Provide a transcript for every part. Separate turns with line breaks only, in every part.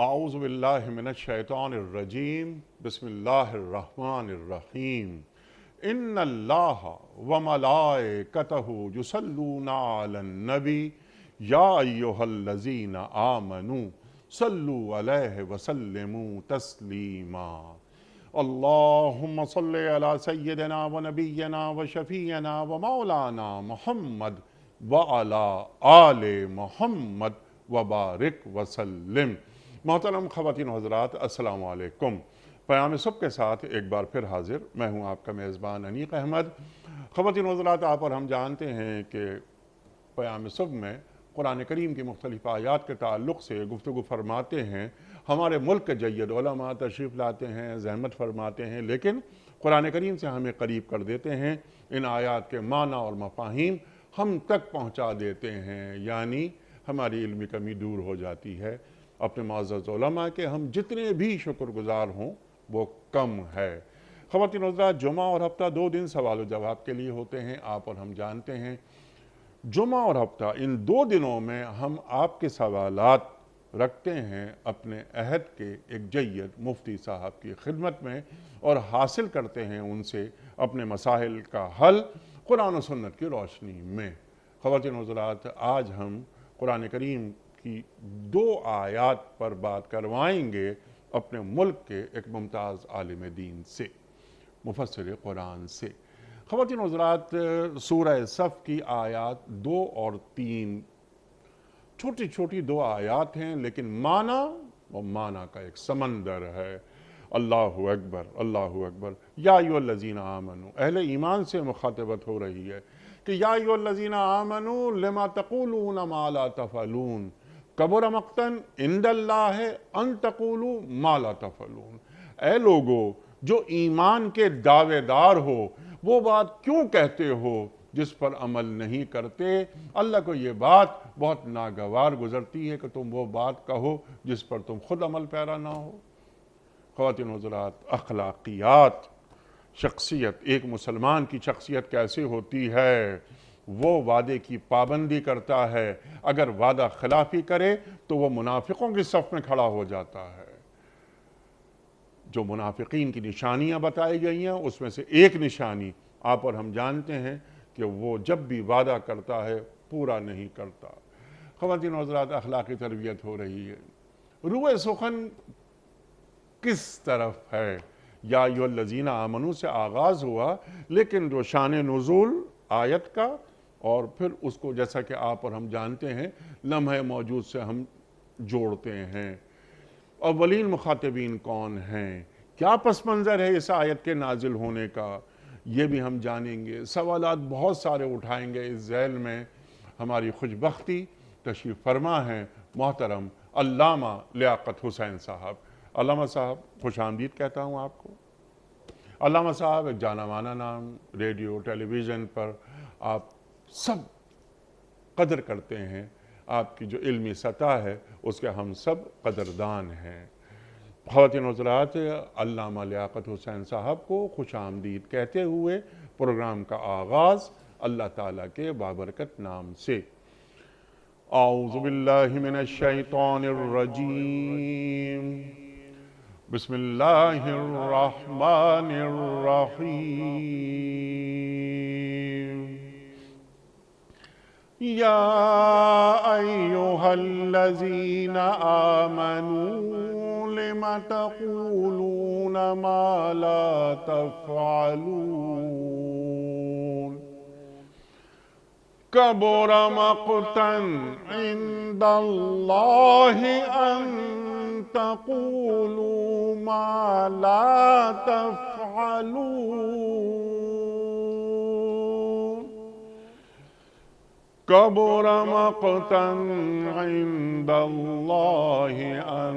اعوذ باللہ من الشیطان الرجیم بسم اللہ الرحمن الرحیم ان اللہ وملائکتہ یصلون علی النبی یا ایہا الذین آمنوا صلوا علیہ وسلموا تسلیما اللہم صلی علی سیدنا ونبینا وشفیعنا ومولانا محمد وعلی آل محمد وبارک وسلم۔ محترم خواتین و حضرات، السلام علیکم۔ پیام صبح کے ساتھ ایک بار پھر حاضر، میں ہوں آپ کا میزبان انیق احمد۔ خواتین و حضرات، آپ اور ہم جانتے ہیں کہ پیام صبح میں قرآن کریم کی مختلف آیات کے تعلق سے گفتگو فرماتے ہیں۔ ہمارے ملک کے جید علماء تشریف لاتے ہیں، زحمت فرماتے ہیں، لیکن قرآن کریم سے ہمیں قریب کر دیتے ہیں، ان آیات کے معنی اور مفاہیم ہم تک پہنچا دیتے ہیں، یعنی ہماری علمی کمی دور ہو جاتی ہے۔ اپنے معزز علماء کے ہم جتنے بھی شکر گزار ہوں وہ کم ہے۔ خواتین و حضرات، جمعہ اور ہفتہ 2 دن سوال و جواب کے لیے ہوتے ہیں، آپ اور ہم جانتے ہیں۔ جمعہ اور ہفتہ ان 2 دنوں میں ہم آپ کے سوالات رکھتے ہیں اپنے عہد کے ایک جید مفتی صاحب کی خدمت میں اور حاصل کرتے ہیں ان سے اپنے مسائل کا حل قرآن و سنت کی روشنی میں۔ خواتین و حضرات، آج ہم قرآن کریم کی 2 آیات پر بات کروائیں گے اپنے ملک کے ایک ممتاز عالم دین سے، مفسر قرآن سے۔ خواتین و حضرات، سورہ صف کی آیات 2 اور 3 چھوٹی چھوٹی 2 آیات ہیں، لیکن معنی وہ معنی کا ایک سمندر ہے۔ اللہ اکبر، اللہ اکبر۔ یا ایھا الذین آمنوا، اہل ایمان سے مخاطبت ہو رہی ہے کہ یا ایھا الذین آمنوا لما تقولون ما لا تفعلون کبر مقتا عند اللہ ان تقولوا ما لا تفعلون۔ اے لوگو جو ایمان کے دعوے دار ہو، وہ بات کیوں کہتے ہو جس پر عمل نہیں کرتے؟ اللہ کو یہ بات بہت ناگوار گزرتی ہے کہ تم وہ بات کہو جس پر تم خود عمل پیرا نہ ہو۔ خواتین و حضرات، اخلاقیات، شخصیت، ایک مسلمان کی شخصیت کیسے ہوتی ہے؟ وہ وعدے کی پابندی کرتا ہے، اگر وعدہ خلافی کرے تو وہ منافقوں کی صف میں کھڑا ہو جاتا ہے۔ جو منافقین کی نشانیاں بتائی گئی ہیں اس میں سے ایک نشانی آپ اور ہم جانتے ہیں کہ وہ جب بھی وعدہ کرتا ہے پورا نہیں کرتا۔ خواتین و حضرات، اخلاقی تربیت ہو رہی ہے۔ روح سخن کس طرف ہے؟ یا ایھا الذین آمنوا سے آغاز ہوا، لیکن جو شان نزول آیت کا اور پھر اس کو جیسا کہ آپ اور ہم جانتے ہیں لمحہ موجود سے ہم جوڑتے ہیں۔ اولین مخاطبین کون ہیں؟ کیا پس منظر ہے اس آیت کے نازل ہونے کا؟ یہ بھی ہم جانیں گے۔ سوالات بہت سارے اٹھائیں گے اس ذیل میں۔ ہماری خوش بختی تشریف فرما ہیں محترم علامہ لیاقت حسین صاحب۔ علامہ صاحب، خوش آمدید کہتا ہوں آپ کو۔ علامہ صاحب ایک جانا مانا نام، ریڈیو ٹیلی ویژن پر آپ سب قدر کرتے ہیں، آپ کی جو علمی سطح ہے اس کے ہم سب قدردان ہیں۔ خواتین و حضرات، علامہ لیاقت حسین صاحب کو خوش آمدید کہتے ہوئے پروگرام کا آغاز اللہ تعالیٰ کے بابرکت نام سے۔ اعوذ باللہ من الشیطان الرجیم، بسم اللہ الرحمن الرحیم۔ یا ایھا الذین آمنوا لم تقولون ما لا تفعلون کبر مقتا عند اللہ ان تقولوا ما لا تفعلون کبر مقتا عند اللہ ان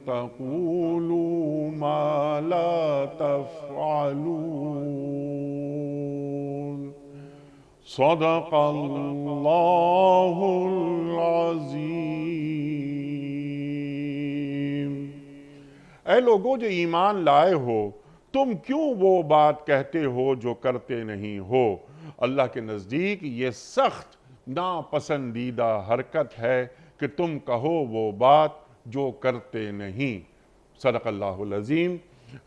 تقولوا ما لا تفعلون صدق اللہ العظیم۔ اے لوگو جو ایمان لائے ہو، تم کیوں وہ بات کہتے ہو جو کرتے نہیں ہو؟ اللہ کے نزدیک یہ سخت ناپسندیدہ حرکت ہے کہ تم کہو وہ بات جو کرتے نہیں۔ صدق اللہ العظیم۔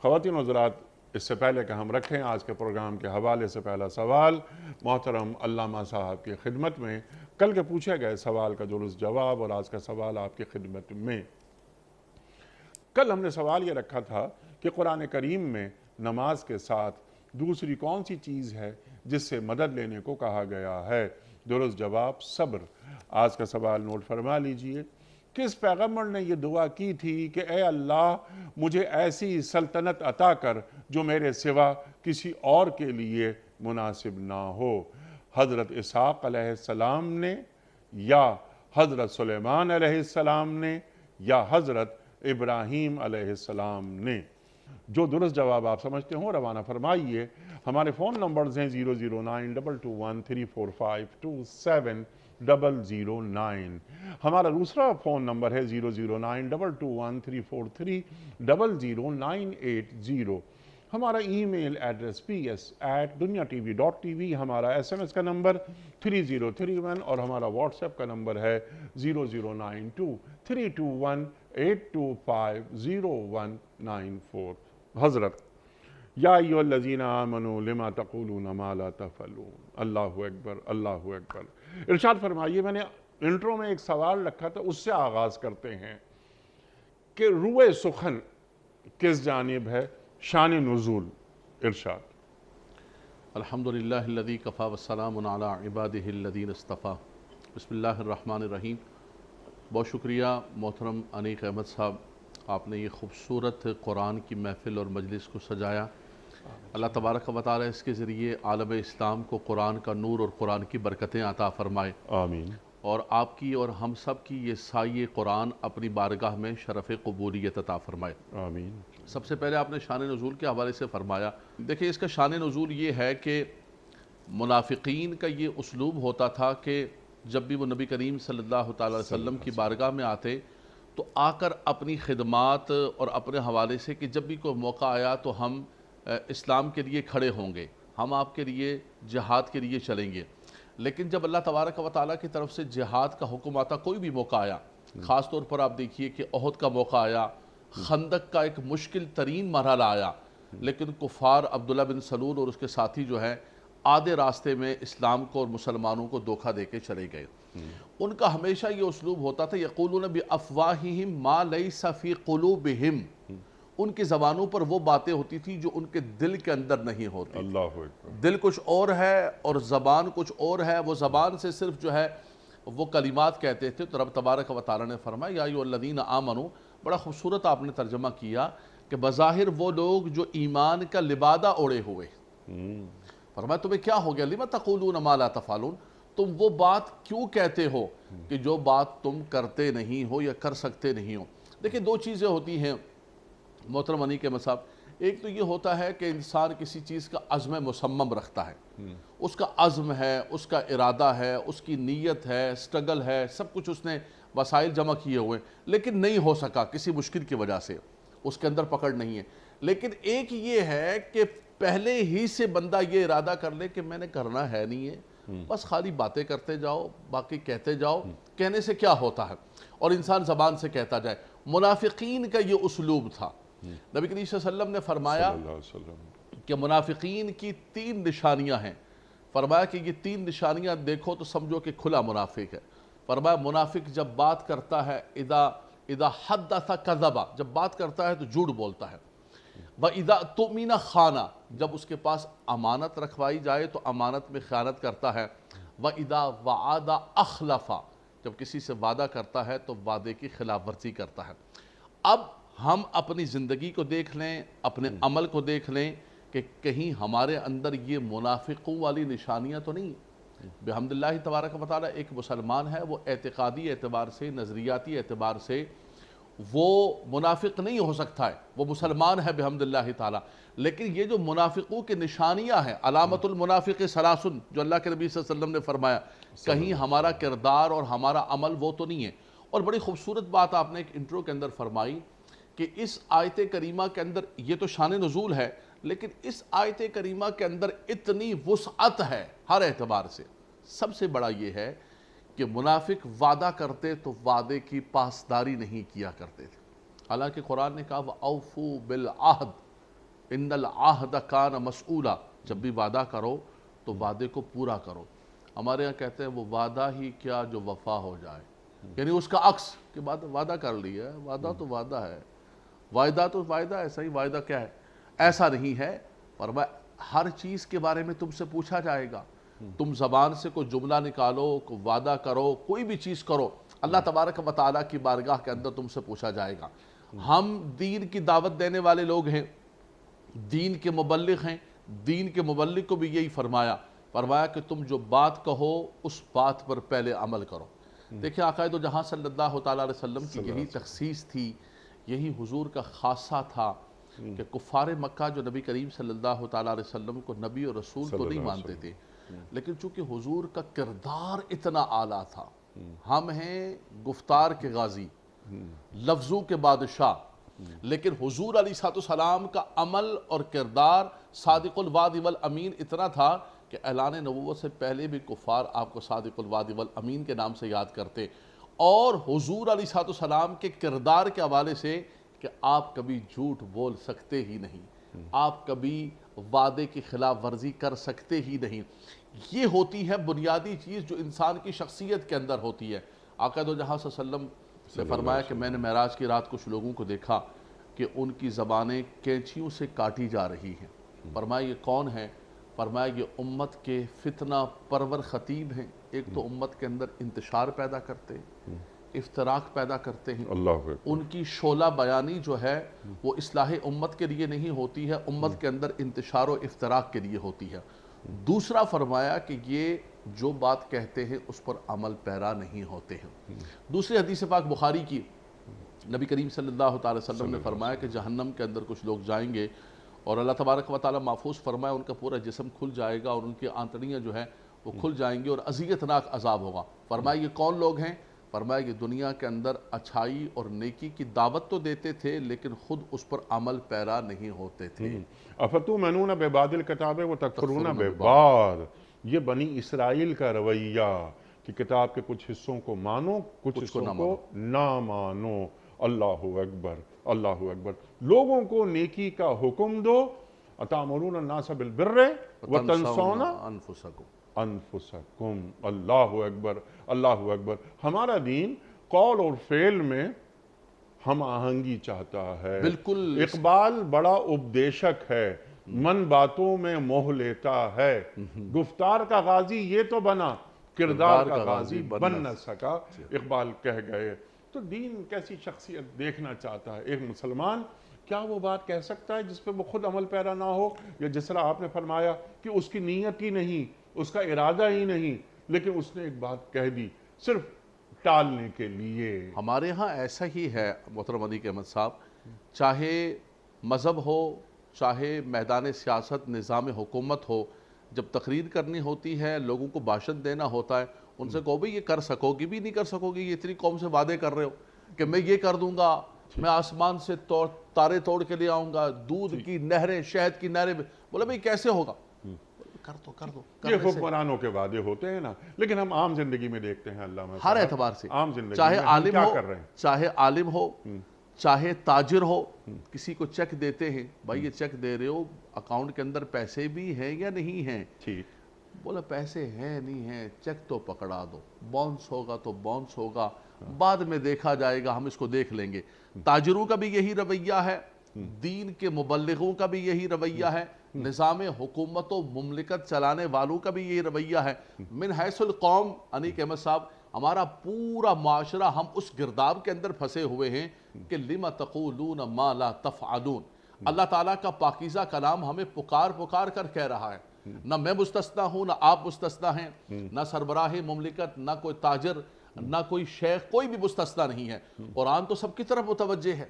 خواتین و حضرات، اس سے پہلے کہ ہم رکھیں آج کے پروگرام کے حوالے سے پہلا سوال محترم علامہ صاحب کی خدمت میں، کل کے پوچھے گئے سوال کا درست جواب اور آج کا سوال آپ کی خدمت میں۔ کل ہم نے سوال یہ رکھا تھا کہ قرآن کریم میں نماز کے ساتھ دوسری کون سی چیز ہے جس سے مدد لینے کو کہا گیا ہے؟ درست جواب صبر۔ آج کا سوال نوٹ فرما لیجئے۔ کس پیغمبر نے یہ دعا کی تھی کہ اے اللہ مجھے ایسی سلطنت عطا کر جو میرے سوا کسی اور کے لیے مناسب نہ ہو؟ حضرت اسحاق علیہ السلام نے، یا حضرت سلیمان علیہ السلام نے، یا حضرت ابراہیم علیہ السلام نے؟ جو درست جواب آپ سمجھتے ہوں روانہ فرمائیے۔ ہمارے فون نمبرز ہیں 00922134527 ہمارا دوسرا فون نمبر ہے 009221343009880 ہمارا ای میل ایڈریس ps@dunyatv.tv ہمارا SMS کا نمبر 3031 اور ہمارا واٹس ایپ کا نمبر ہے 00923218250194۔ حضرت یا ایھا الذین آمنوا لما تقولون ما لا تفعلون۔ اللہ اکبر، اللہ اکبر۔ ارشاد فرمائیے، میں نے انٹرو میں ایک سوال رکھا تھا، اس سے آغاز کرتے ہیں کہ روح سخن کس جانب ہے؟ شان نزول ارشاد۔
الحمدللہ الذی کفا والسلام علی عبادہ الذین اصطفیٰ۔ بسم اللہ الرحمن الرحیم۔ بہت شکریہ محترم انیق احمد صاحب، آپ نے یہ خوبصورت قرآن کی محفل اور مجلس کو سجایا۔ اللہ تبارک و تعالی اس کے ذریعے عالم اسلام کو قرآن کا نور اور قرآن کی برکتیں عطا فرمائے،
آمین۔
اور آپ کی اور ہم سب کی یہ سایہ قرآن اپنی بارگاہ میں شرف قبولیت عطا فرمائے،
آمین۔
سب سے پہلے آپ نے شان نزول کے حوالے سے فرمایا۔ دیکھیں، اس کا شان نزول یہ ہے کہ منافقین کا یہ اسلوب ہوتا تھا کہ جب بھی وہ نبی کریم صلی اللہ تعالی وسلم کی بارگاہ میں آتے تو آ کر اپنی خدمات اور اپنے حوالے سے کہ جب بھی کوئی موقع آیا تو ہم اسلام کے لیے کھڑے ہوں گے، ہم آپ کے لیے جہاد کے لیے چلیں گے۔ لیکن جب اللہ تبارک و تعالیٰ کی طرف سے جہاد کا حکم آتا، کوئی بھی موقع آیا، خاص طور پر آپ دیکھیے کہ احد کا موقع آیا، خندق کا ایک مشکل ترین مرحلہ آیا، لیکن کفار عبداللہ بن سلول اور اس کے ساتھی جو ہیں آدھے راستے میں اسلام کو اور مسلمانوں کو دھوکہ دے کے چلے گئے۔ ان کا ہمیشہ یہ اسلوب ہوتا تھا، یقولون بافواہہم ما لیس فی قلوبہم، ان کی زبانوں پر وہ باتیں ہوتی تھی جو ان کے دل کے اندر نہیں ہوتی۔
اللہ اکبر۔
دل کچھ اور ہے اور زبان کچھ اور ہے، وہ زبان سے صرف جو ہے وہ کلمات کہتے تھے۔ تو رب تبارک و تعالیٰ نے فرمایا یا ایھا الذین آمنوا، بڑا خوبصورت آپ نے ترجمہ کیا کہ بظاہر وہ لوگ جو ایمان کا لبادہ اوڑے ہوئے، فرمایا تمہیں کیا ہو گیا؟ لما تقولون ما لا تفعلون، تم وہ بات کیوں کہتے ہو کہ جو بات تم کرتے نہیں ہو یا کر سکتے نہیں ہو؟ دیکھیں، دو چیزیں ہوتی ہیں محترم انیق احمد صاحب۔ ایک تو یہ ہوتا ہے کہ انسان کسی چیز کا عزم مصمم رکھتا ہے، اس کا عزم ہے، اس کا ارادہ ہے، اس کی نیت ہے، سٹرگل ہے، سب کچھ اس نے وسائل جمع کیے ہوئے، لیکن نہیں ہو سکا کسی مشکل کی وجہ سے، اس کے اندر پکڑ نہیں ہے۔ لیکن ایک یہ ہے کہ پہلے ہی سے بندہ یہ ارادہ کر لے کہ میں نے کرنا ہے نہیں ہے، بس خالی باتیں کرتے جاؤ، باقی کہتے جاؤ، کہنے سے کیا ہوتا ہے، اور انسان زبان سے کہتا جائے۔ منافقین کا یہ اسلوب تھا۔ نبی کریم صلی اللہ علیہ وسلم نے فرمایا کہ منافقین کی 3 نشانیاں ہیں۔ فرمایا کہ یہ 3 نشانیاں دیکھو تو سمجھو کہ کھلا منافق ہے۔ فرمایا منافق جب بات کرتا ہے اذا حدث کذب، جب بات کرتا ہے تو جھوٹ بولتا ہے۔ وَإِذَا اؤْتُمِنَ خَانَ، جب اس کے پاس امانت رکھوائی جائے تو امانت میں خیانت کرتا ہے۔ وَإِذَا وَعَدَ أَخْلَفَ، جب کسی سے وعدہ کرتا ہے تو وعدے کی خلاف ورزی کرتا ہے۔ اب ہم اپنی زندگی کو دیکھ لیں، اپنے عمل کو دیکھ لیں کہ کہیں ہمارے اندر یہ منافقوں والی نشانیاں تو نہیں۔ بحمداللہ تبارک و تعالی ایک مسلمان ہے، وہ اعتقادی اعتبار سے، نظریاتی اعتبار سے وہ منافق نہیں ہو سکتا ہے، وہ مسلمان ہے بحمداللہ تعالی۔ لیکن یہ جو منافقوں کے نشانیاں ہیں، علامت المنافق ثلاث، جو اللہ کے نبی صلی اللہ علیہ وسلم نے فرمایا، کہیں ہمارا کردار اور ہمارا عمل وہ تو نہیں ہے۔ اور بڑی خوبصورت بات آپ نے ایک انٹرو کے اندر فرمائی کہ اس آیت کریمہ کے اندر، یہ تو شان نزول ہے، لیکن اس آیت کریمہ کے اندر اتنی وسعت ہے ہر اعتبار سے۔ سب سے بڑا یہ ہے کہ منافق وعدہ کرتے تو وعدے کی پاسداری نہیں کیا کرتے تھے. حالانکہ قرآن نے کہا وَأَوْفُوا بِالْعَهْدِ إِنَّ الْعَهْدَ كَانَ مَسْئُولًا, جب بھی وعدہ کرو تو وعدے کو پورا کرو. ہمارے یہاں کہتے ہیں وہ وعدہ ہی کیا جو وفا ہو جائے, یعنی اس کا عکس کہ وعدہ کر لیا ہے, وعدہ تو وعدہ ہے, وعدہ تو وعدہ ہے, صحیح وعدہ کیا ہے, ایسا نہیں ہے. فرمایا ہر چیز کے بارے میں تم سے پوچھا جائے گا. تم زبان سے کوئی جملہ نکالو, کوئی وعدہ کرو, کوئی بھی چیز کرو, اللہ تبارک و تعالیٰ کی بارگاہ کے اندر تم سے پوچھا جائے گا. ہم دین کی دعوت دینے والے لوگ ہیں, دین کے مبلغ ہیں, دین کے مبلغ کو بھی یہی فرمایا کہ تم جو بات کہو اس بات پر پہلے عمل کرو. دیکھیں آقا دو جہاں صلی اللہ تعالیٰ علیہ وسلم کی یہی تخصیص تھی, یہی حضور کا خاصہ تھا کہ کفار مکہ جو نبی کریم صلی اللہ تعالیٰ علیہ وسلم کو نبی اور رسول تو نہیں مانتے تھے, لیکن چونکہ حضور کا کردار اتنا اعلیٰ تھا, ہم ہیں گفتار کے غازی, لفظوں کے بادشاہ, لیکن حضور علیہ السلام کا عمل اور کردار صادق الوعد والامین اتنا تھا کہ اعلان نبوت سے پہلے بھی کفار آپ کو صادق الوعد والامین کے نام سے یاد کرتے, اور حضور علیہ السلام کے کردار کے حوالے سے کہ آپ کبھی جھوٹ بول سکتے ہی نہیں, آپ کبھی وعدے کی خلاف ورزی کر سکتے ہی نہیں. یہ ہوتی ہے بنیادی چیز جو انسان کی شخصیت کے اندر ہوتی ہے. آقا دو جہاں صلی اللہ علیہ وسلم نے فرمایا کہ میں نے معراج کی رات کچھ لوگوں کو دیکھا کہ ان کی زبانیں کینچیوں سے کاٹی جا رہی ہیں. فرمایا یہ کون ہے؟ فرمایا یہ امت کے فتنہ پرور خطیب ہیں. ایک تو امت کے اندر انتشار پیدا کرتے ہیں, افتراق پیدا کرتے ہیں. ان کی شعلہ بیانی جو ہے وہ اصلاح امت کے لیے نہیں ہوتی ہے, امت کے اندر انتشار و افتراق کے لیے ہوتی ہے. دوسرا فرمایا کہ یہ جو بات کہتے ہیں اس پر عمل پیرا نہیں ہوتے ہیں. دوسری حدیث پاک بخاری کی, نبی کریم صلی اللہ تعالی وسلم نے فرمایا کہ جہنم کے اندر کچھ لوگ جائیں گے اور اللہ تبارک و تعالی محفوظ فرمایا ان کا پورا جسم کھل جائے گا اور ان کی آنتڑیاں جو ہیں وہ کھل جائیں گی اور اذیتناک عذاب ہوگا. فرمایا یہ کون لوگ ہیں؟ فرمایا یہ دنیا کے اندر اچھائی اور نیکی کی دعوت تو دیتے تھے لیکن خود اس پر عمل پیرا نہیں ہوتے تھے.
افتؤمنون ببعض الکتاب وتکفرون ببعض, یہ بنی اسرائیل کا رویہ کہ کتاب کے کچھ حصوں کو مانو, کچھ حصوں کو نہ مانو. اللہ اکبر, اللہ اکبر. لوگوں کو نیکی کا حکم دو, اتامرون الناس بالبر وتنسون انفسکم. اللہ اکبر, اللہ اکبر. ہمارا دین قول اور فعل میں ہم آہنگی چاہتا ہے.
بالکل.
اقبال بڑا اپدیشک ہے, من باتوں میں موہ لیتا ہے. گفتار کا غازی یہ تو بنا, کردار کا غازی بن نہ سکا, اقبال کہہ گئے. تو دین کیسی شخصیت دیکھنا چاہتا ہے. ایک مسلمان کیا وہ بات کہہ سکتا ہے جس پہ وہ خود عمل پیرا نہ ہو, یا جس طرح آپ نے فرمایا کہ اس کی نیت ہی نہیں, اس کا ارادہ ہی نہیں, لیکن اس نے ایک بات کہہ دی صرف ٹالنے کے لیے.
ہمارے ہاں ایسا ہی ہے محترم علی احمد صاحب, چاہے مذہب ہو, چاہے میدان سیاست نظام حکومت ہو, جب تقریر کرنی ہوتی ہے, لوگوں کو بھاشن دینا ہوتا ہے, ان سے کہو بھئی یہ کر سکو گی بھی نہیں کر سکو گی, یہ اتنی قوم سے وعدے کر رہے ہو کہ میں یہ کر دوں گا, میں آسمان سے تارے توڑ کے لے آؤں گا, دودھ کی نہریں, شہد کی نہریں. بولا بھئی کیسے ہوگا؟ کر دو.
یہ حکمرانوں کے وعدے ہوتے ہیں نا, لیکن ہم عام زندگی میں دیکھتے ہیں اللہ
ہر اعتبار سے,
عام زندگی
چاہے
میں
عالم
کیا
ہو,
کر رہے ہیں.
چاہے عالم ہو, چاہے تاجر ہو, کسی کو چیک دیتے ہیں, بھائی یہ چیک دے رہے ہو, اکاؤنٹ کے اندر پیسے بھی ہیں یا نہیں ہیں؟
ٹھیک.
بولا پیسے ہیں نہیں ہیں, چیک تو پکڑا دو, بونس ہوگا تو بونس ہوگا, بعد میں دیکھا جائے گا, ہم اس کو دیکھ لیں گے. تاجروں کا بھی یہی رویہ ہے, دین کے مبلغوں کا بھی یہی رویہ ہے, نظام حکومت و مملکت چلانے والوں کا بھی یہی رویہ ہے. من حیث القوم انیق احمد صاحب, ہمارا پورا معاشرہ ہم اس گرداب کے اندر پھنسے ہوئے ہیں کہ لِمَ تَقُولُونَ مَا لَا تَفْعَلُونَ. اللہ تعالیٰ کا پاکیزہ کلام ہمیں پکار کر کہہ رہا ہے. نہ میں مستثنیٰ ہوں, نہ آپ مستثنیٰ ہیں, نہ سربراہ مملکت, نہ کوئی تاجر, نہ کوئی شیخ, کوئی بھی مستثنیٰ نہیں ہے. قرآن تو سب کی طرف متوجہ ہے,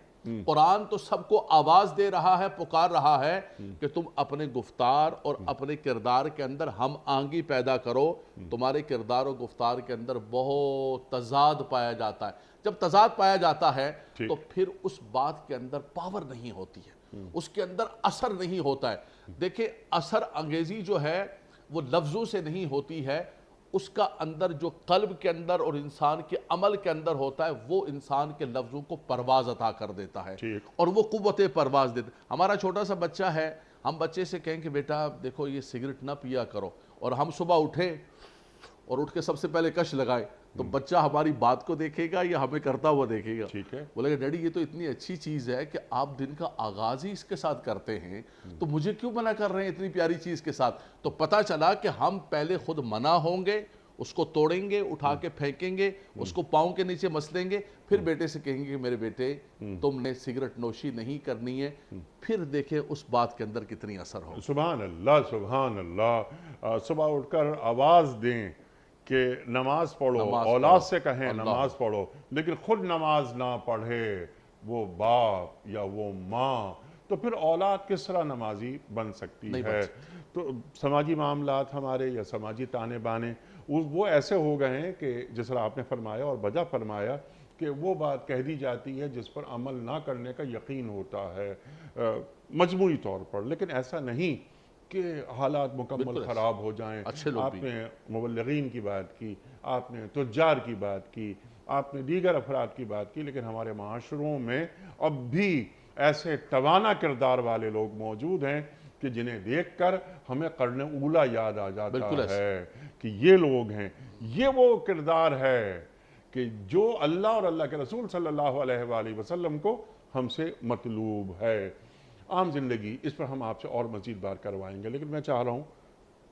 قرآن تو سب کو آواز دے رہا ہے, پکار رہا ہے کہ تم اپنے گفتار اور اپنے کردار کے اندر ہم آہنگی پیدا کرو. تمہارے کردار و گفتار کے اندر بہت تضاد پایا جاتا ہے. جب تضاد پایا جاتا ہے تو پھر اس بات کے اندر پاور نہیں ہوتی ہے, اس کے اندر اثر نہیں ہوتا ہے. دیکھیں اثر انگیزی جو ہے وہ لفظوں سے نہیں ہوتی ہے, اس کا اندر جو قلب کے اندر اور انسان کے عمل کے اندر ہوتا ہے وہ انسان کے لفظوں کو پرواز عطا کر دیتا ہے اور وہ قوت پرواز دیتا ہے۔ ہمارا چھوٹا سا بچہ ہے، ہم بچے سے کہیں کہ بیٹا دیکھو یہ سگریٹ نہ پیا کرو، اور ہم صبح اٹھیں اور اٹھ کے سب سے پہلے کش لگائے، تو بچہ ہماری بات کو دیکھے گا یا ہمیں کرتا ہوا دیکھے گا؟ بولے گا ڈیڈی یہ تو اتنی اچھی چیز ہے کہ آپ دن کا آغاز ہی اس کے ساتھ کرتے ہیں، تو مجھے کیوں منع کر رہے ہیں اتنی پیاری چیز کے ساتھ؟ تو پتہ چلا کہ ہم پہلے خود منع ہوں گے، اس کو توڑیں گے، اٹھا کے پھینکیں گے، اس کو پاؤں کے نیچے مسلیں گے، پھر بیٹے سے کہیں گے کہ میرے بیٹے تم نے سگریٹ نوشی نہیں کرنی ہے، پھر دیکھیں اس بات کے اندر کتنی اثر ہو۔
سبحان اللہ، سبحان اللہ۔ صبح اٹھ کر آواز دیں کہ نماز پڑھو، اولاد سے کہیں نماز پڑھو، لیکن خود نماز نہ پڑھے وہ باپ یا وہ ماں، تو پھر اولاد کس طرح نمازی بن سکتی ہے؟ تو سماجی معاملات ہمارے یا سماجی تانے بانے وہ ایسے ہو گئے ہیں کہ جس طرح آپ نے فرمایا اور بجا فرمایا کہ وہ بات کہہ دی جاتی ہے جس پر عمل نہ کرنے کا یقین ہوتا ہے مجموعی طور پر، لیکن ایسا نہیں کہ حالات مکمل خراب ہو جائیں۔ آپ نے مبلغین کی بات کی، آپ نے تجار کی بات کی، آپ نے دیگر افراد کی بات کی، لیکن ہمارے معاشروں میں اب بھی ایسے توانا کردار والے لوگ موجود ہیں کہ جنہیں دیکھ کر ہمیں قرن اولا یاد آ جاتا ہے کہ یہ لوگ ہیں، یہ وہ کردار ہے کہ جو اللہ اور اللہ کے رسول صلی اللہ علیہ وآلہ وسلم کو ہم سے مطلوب ہے۔ عام زندگی اس پر ہم آپ سے اور مزید بار کروائیں گے، لیکن میں چاہ رہا ہوں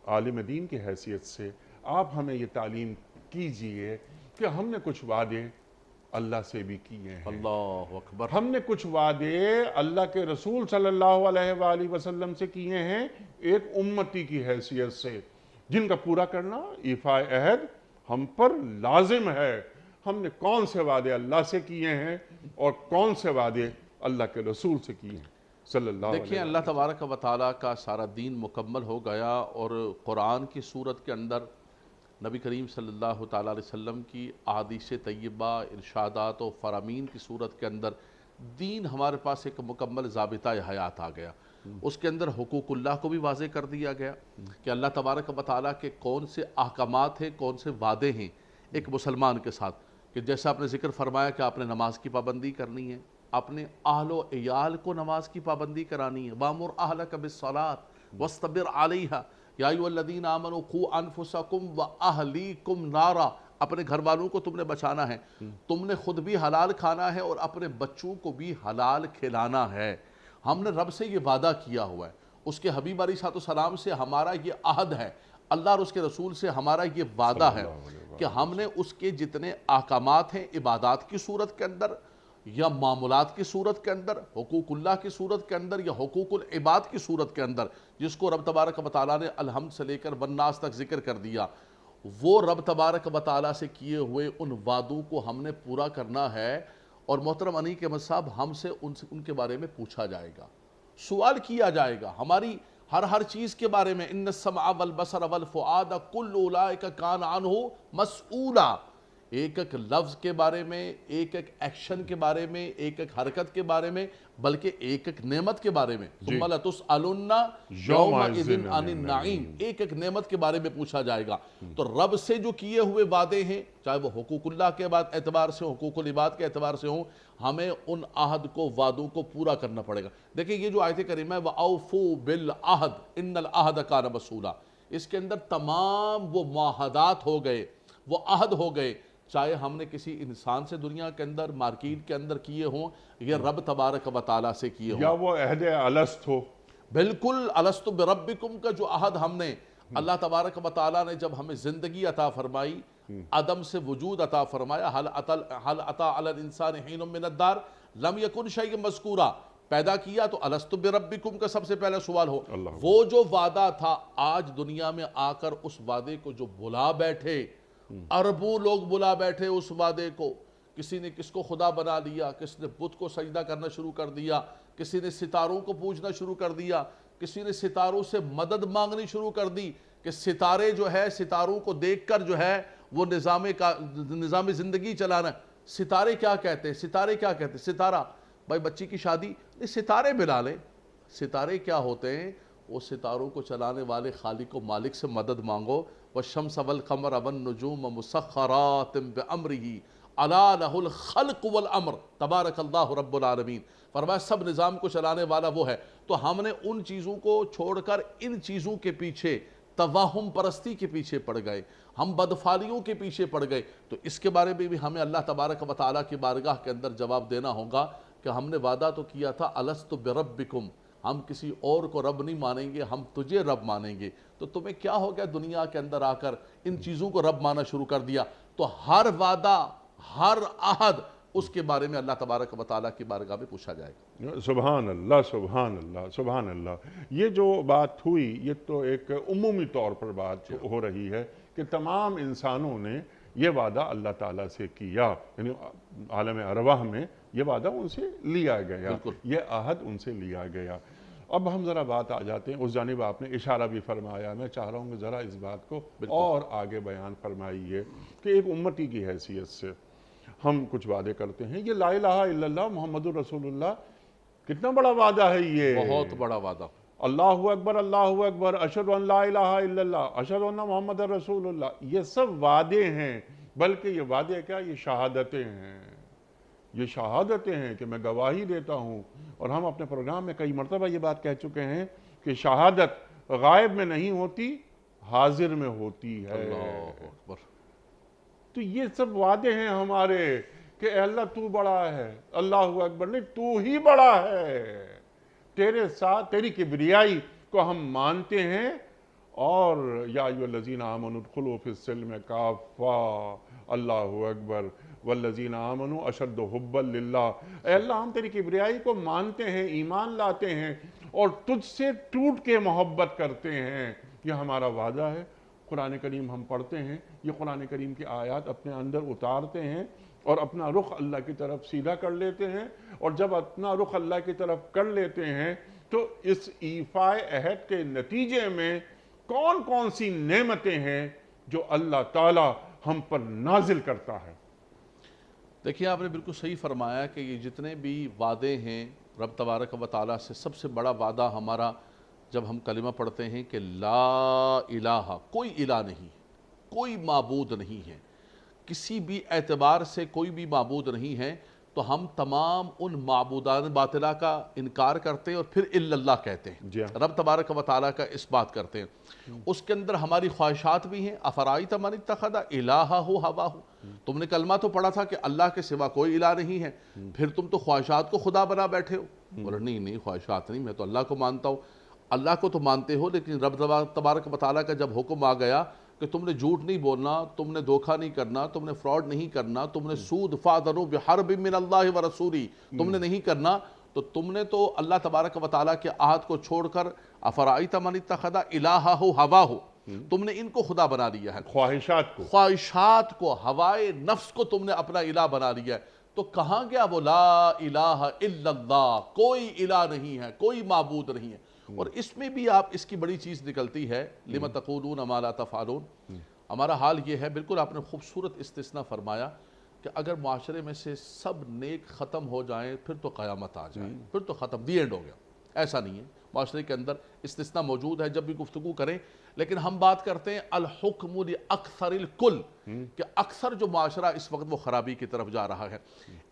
عالم دین کی حیثیت سے آپ ہمیں یہ تعلیم کیجئے کہ ہم نے کچھ وعدے اللہ سے بھی کیے ہیں،
اللہ اکبر،
ہم نے کچھ وعدے اللہ کے رسول صلی اللہ علیہ وآلہ وسلم سے کیے ہیں ایک امتی کی حیثیت سے، جن کا پورا کرنا ایفاء عہد ہم پر لازم ہے۔ ہم نے کون سے وعدے اللہ سے کیے ہیں اور کون سے وعدے اللہ کے رسول سے کیے ہیں صلی اللہ علیہ وسلم۔
دیکھیں اللہ تبارک و تعالیٰ کا سارا دین مکمل ہو گیا، اور قرآن کی صورت کے اندر نبی کریم صلی اللہ تعالیٰ علیہ وسلم کی احادیث طیبہ، ارشادات و فرامین کی صورت کے اندر دین ہمارے پاس ایک مکمل ضابطہ حیات آ گیا۔ اس کے اندر حقوق اللہ کو بھی واضح کر دیا گیا کہ اللہ تبارک و تعالیٰ کے کون سے احکامات ہیں، کون سے وعدے ہیں ایک مسلمان کے ساتھ، کہ جیسا آپ نے ذکر فرمایا کہ آپ نے نماز کی پابندی کرنی ہے، اپنے اہل و عیال کو نماز کی پابندی کرانی ہے، وَأْمُرْ أَهْلَكَ بِالصَّلَاةِ وَاسْتَبِرْ عَلَيْهَا يَا أَيُّهَا الَّذِينَ آمَنُوا قُوا أَنفُسَكُمْ وَأَهْلِيكُمْ نَارًا، اپنے گھر والوں کو تم نے بچانا ہے، تم نے خود بھی حلال کھانا ہے اور اپنے بچوں کو بھی حلال کھلانا ہے۔ ہم نے رب سے یہ وعدہ کیا ہوا ہے، اس کے حبیب علیہ السلام سے ہمارا یہ عہد ہے، اللہ اور اس کے رسول سے ہمارا یہ وعدہ ہے کہ ہم نے اس کے جتنے احکامات ہیں عبادات کی صورت کے اندر یا معاملات کی صورت کے اندر، حقوق اللہ کی صورت کے اندر یا حقوق العباد کی صورت کے اندر، جس کو رب تبارک و تعالیٰ نے الحمد سے لے کر والناس تک ذکر کر دیا، وہ رب تبارک و تعالیٰ سے کیے ہوئے ان وعدوں کو ہم نے پورا کرنا ہے۔ اور محترم انیق احمد صاحب، ہم سے ان کے بارے میں پوچھا جائے گا، سوال کیا جائے گا، ہماری ہر چیز کے بارے میں۔ ان السمع والبصر والفؤاد کل اولئک کان عنہ مسئولا، ایک ایک لفظ کے بارے میں، ایک ایک ایکشن کے بارے میں، ایک ایک حرکت کے بارے میں، بلکہ ایک ایک نعمت کے بارے میں، ثم لتسألن یومئذ عن النعیم، ایک ایک نعمت کے بارے میں پوچھا جائے گا۔ تو رب سے جو کیے ہوئے وعدے ہیں، چاہے وہ حقوق اللہ کے اعتبار سے، حقوق العباد کے اعتبار سے ہوں، ہمیں ان عہد کو، وعدوں کو پورا کرنا پڑے گا۔ دیکھیں یہ جو آیت کریمہ ہے وَأَوْفُوا بِالْعَهْدِ إِنَّ الْعَهْدَ كَانَ مَسْئُولًا، اس کے اندر تمام وہ معاہدات ہو گئے، وہ عہد ہو گئے، چاہے ہم نے کسی انسان سے دنیا کے اندر، مارکیٹ کے اندر کیے ہوں، یا رب تبارک و تعالیٰ سے کیے ہوں،
یا وہ عہد الست ہو۔
بالکل الست بربکم کا جو عہد ہم نے، اللہ تبارک و تعالیٰ نے جب ہمیں زندگی عطا فرمائی، عدم سے وجود عطا فرمایا، حل عطا علی الانسان حین من الدار لم یکن شیء مذکورا، پیدا کیا تو الست بربکم کا سب سے پہلا سوال ہو۔ وہ جو وعدہ تھا، آج دنیا میں آ کر اس وعدے کو جو بلا بیٹھے، اربوں لوگ بلا بیٹھے اس وعدے کو، کسی نے کس کو خدا بنا لیا، کس نے بت کو سجدہ کرنا شروع کر دیا، کسی نے ستاروں کو پوجنا شروع کر دیا، کسی نے ستاروں سے مدد مانگنی شروع کر دی کہ ستارے جو ہے، ستاروں کو دیکھ کر جو ہے وہ نظام زندگی چلانا ہے۔ ستارے کیا کہتے ہیں؟ ستارے کیا کہتے ہیں؟ ستارہ بھائی بچی کی شادی، ستارے بلا لیں۔ ستارے کیا ہوتے ہیں؟ وہ ستاروں کو چلانے والے خالق و مالک سے مدد مانگو، والشمس والقمر والنجوم مسخرات بأمرہ الا لہ الخلق والامر تبارک اللہ رب العالمین۔ فرمایا سب نظام کو چلانے والا وہ ہے۔ تو ہم نے ان چیزوں کو چھوڑ کر ان چیزوں کے پیچھے، توہم پرستی کے پیچھے پڑ گئے، ہم بدفالیوں کے پیچھے پڑ گئے۔ تو اس کے بارے میں بھی ہمیں اللہ تبارک و تعالیٰ کی بارگاہ کے اندر جواب دینا ہوگا کہ ہم نے وعدہ تو کیا تھا الست بربکم، ہم کسی اور کو رب نہیں مانیں گے، ہم تجھے رب مانیں گے۔ تو تمہیں کیا ہو گیا دنیا کے اندر آ کر ان چیزوں کو رب مانا شروع کر دیا؟ تو ہر وعدہ، ہر عہد، اس کے بارے میں اللہ تبارک و تعالیٰ کی بارگاہ میں پوچھا جائے گا۔
سبحان اللہ، سبحان اللہ، سبحان اللہ۔ یہ جو بات ہوئی یہ تو ایک عمومی طور پر بات ہو رہی ہے کہ تمام انسانوں نے یہ وعدہ اللہ تعالیٰ سے کیا، یعنی عالم ارواح میں یہ وعدہ ان سے لیا گیا، یہ عہد ان سے لیا گیا۔ اب ہم ذرا بات آ جاتے ہیں اس جانب، آپ نے اشارہ بھی فرمایا، میں چاہ رہا ہوں کہ ذرا اس بات کو اور آگے بیان فرمائیے کہ ایک امتی کی حیثیت سے ہم کچھ وعدے کرتے ہیں۔ یہ لا الہ الا اللہ محمد الرسول اللہ کتنا بڑا وعدہ ہے، یہ
بہت بڑا وعدہ۔
اللہ اکبر، اللہ اکبر، اشہد ان لا الہ الا اللہ، اشہد ان محمد رسول اللہ، یہ سب وعدے ہیں، بلکہ یہ وعدے کیا، یہ شہادتیں ہیں، یہ شہادتیں ہیں کہ میں گواہی دیتا ہوں۔ اور ہم اپنے پروگرام میں کئی مرتبہ یہ بات کہہ چکے ہیں کہ شہادت غائب میں نہیں ہوتی، حاضر میں ہوتی ہے۔
اللہ اکبر۔
تو یہ سب وعدے ہیں ہمارے کہ اے اللہ تو بڑا ہے، اللہ اکبر نہیں، تو ہی بڑا ہے، تیرے ساتھ تیری کبریائی کو ہم مانتے ہیں۔ اور یا ایھا الذین آمنوا ادخلوا فی السلم کافہ، اللہ اکبر، والذین آمنوا اشد حبا للہ، اے اللہ ہم تیری کبریائی کو مانتے ہیں، ایمان لاتے ہیں اور تجھ سے ٹوٹ کے محبت کرتے ہیں۔ یہ ہمارا وعدہ ہے۔ قرآن کریم ہم پڑھتے ہیں، یہ قرآن کریم کی آیات اپنے اندر اتارتے ہیں اور اپنا رخ اللہ کی طرف سیدھا کر لیتے ہیں، اور جب اپنا رخ اللہ کی طرف کر لیتے ہیں تو اس ایفاء عہد کے نتیجے میں کون کون سی نعمتیں ہیں جو اللہ تعالی ہم پر نازل کرتا ہے۔
دیکھیے آپ نے بالکل صحیح فرمایا کہ یہ جتنے بھی وعدے ہیں رب تبارک و تعالیٰ سے، سب سے بڑا وعدہ ہمارا جب ہم کلمہ پڑھتے ہیں کہ لا الہ، کوئی الہ نہیں، کوئی معبود نہیں ہے، کسی بھی اعتبار سے کوئی بھی معبود نہیں ہے، تو ہم تمام ان معبودان باطلہ کا انکار کرتے ہیں اور پھر الا اللہ کہتے ہیں، رب تبارک و تعالیٰ کا اس بات کرتے ہیں۔ اس کے اندر ہماری خواہشات بھی ہیں، افرائیت من اتخذ الہہ ہواہ، تم نے کلمہ تو پڑھا تھا کہ اللہ کے سوا کوئی الہ نہیں ہے، پھر تم تو خواہشات کو خدا بنا بیٹھے ہو۔ بولے نہیں خواہشات نہیں، میں تو اللہ کو مانتا ہوں۔ اللہ کو تو مانتے ہو، لیکن رب تبارک و تعالیٰ کا جب حکم آ گیا کہ تم نے جھوٹ نہیں بولنا، تم نے دھوکہ نہیں کرنا، تم نے فراڈ نہیں کرنا، تم نے سود فاذنوا بحرب من اللہ ورسولہ تم نے نہیں کرنا، تو تم نے تو اللہ تبارک و تعالیٰ کے عہد کو چھوڑ کر افرائیت من اتخذ الہہ ہواہ، تم نے ان کو خدا بنا لیا ہے، خواہشات کو، ہوائے نفس کو تم نے اپنا الہ بنا لیا ہے۔ تو کہاں گیا وہ لا الہ الا اللہ، کوئی الہ نہیں ہے، کوئی معبود نہیں ہے۔ اور اس میں بھی آپ اس کی بڑی چیز نکلتی ہے، لم تقولون ما لا تفعلون، ہمارا حال یہ ہے، بالکل آپ نے خوبصورت استثناء فرمایا کہ اگر معاشرے میں سے سب نیک ختم ہو جائیں پھر تو قیامت آ جائے، پھر تو ختم، دی اینڈ ہو گیا۔ ایسا نہیں ہے، معاشرے کے اندر استثناء موجود ہے جب بھی گفتگو کریں، لیکن ہم بات کرتے ہیں الحکم لاکثر الکل، کہ اکثر جو معاشرہ اس وقت وہ خرابی کی طرف جا رہا ہے۔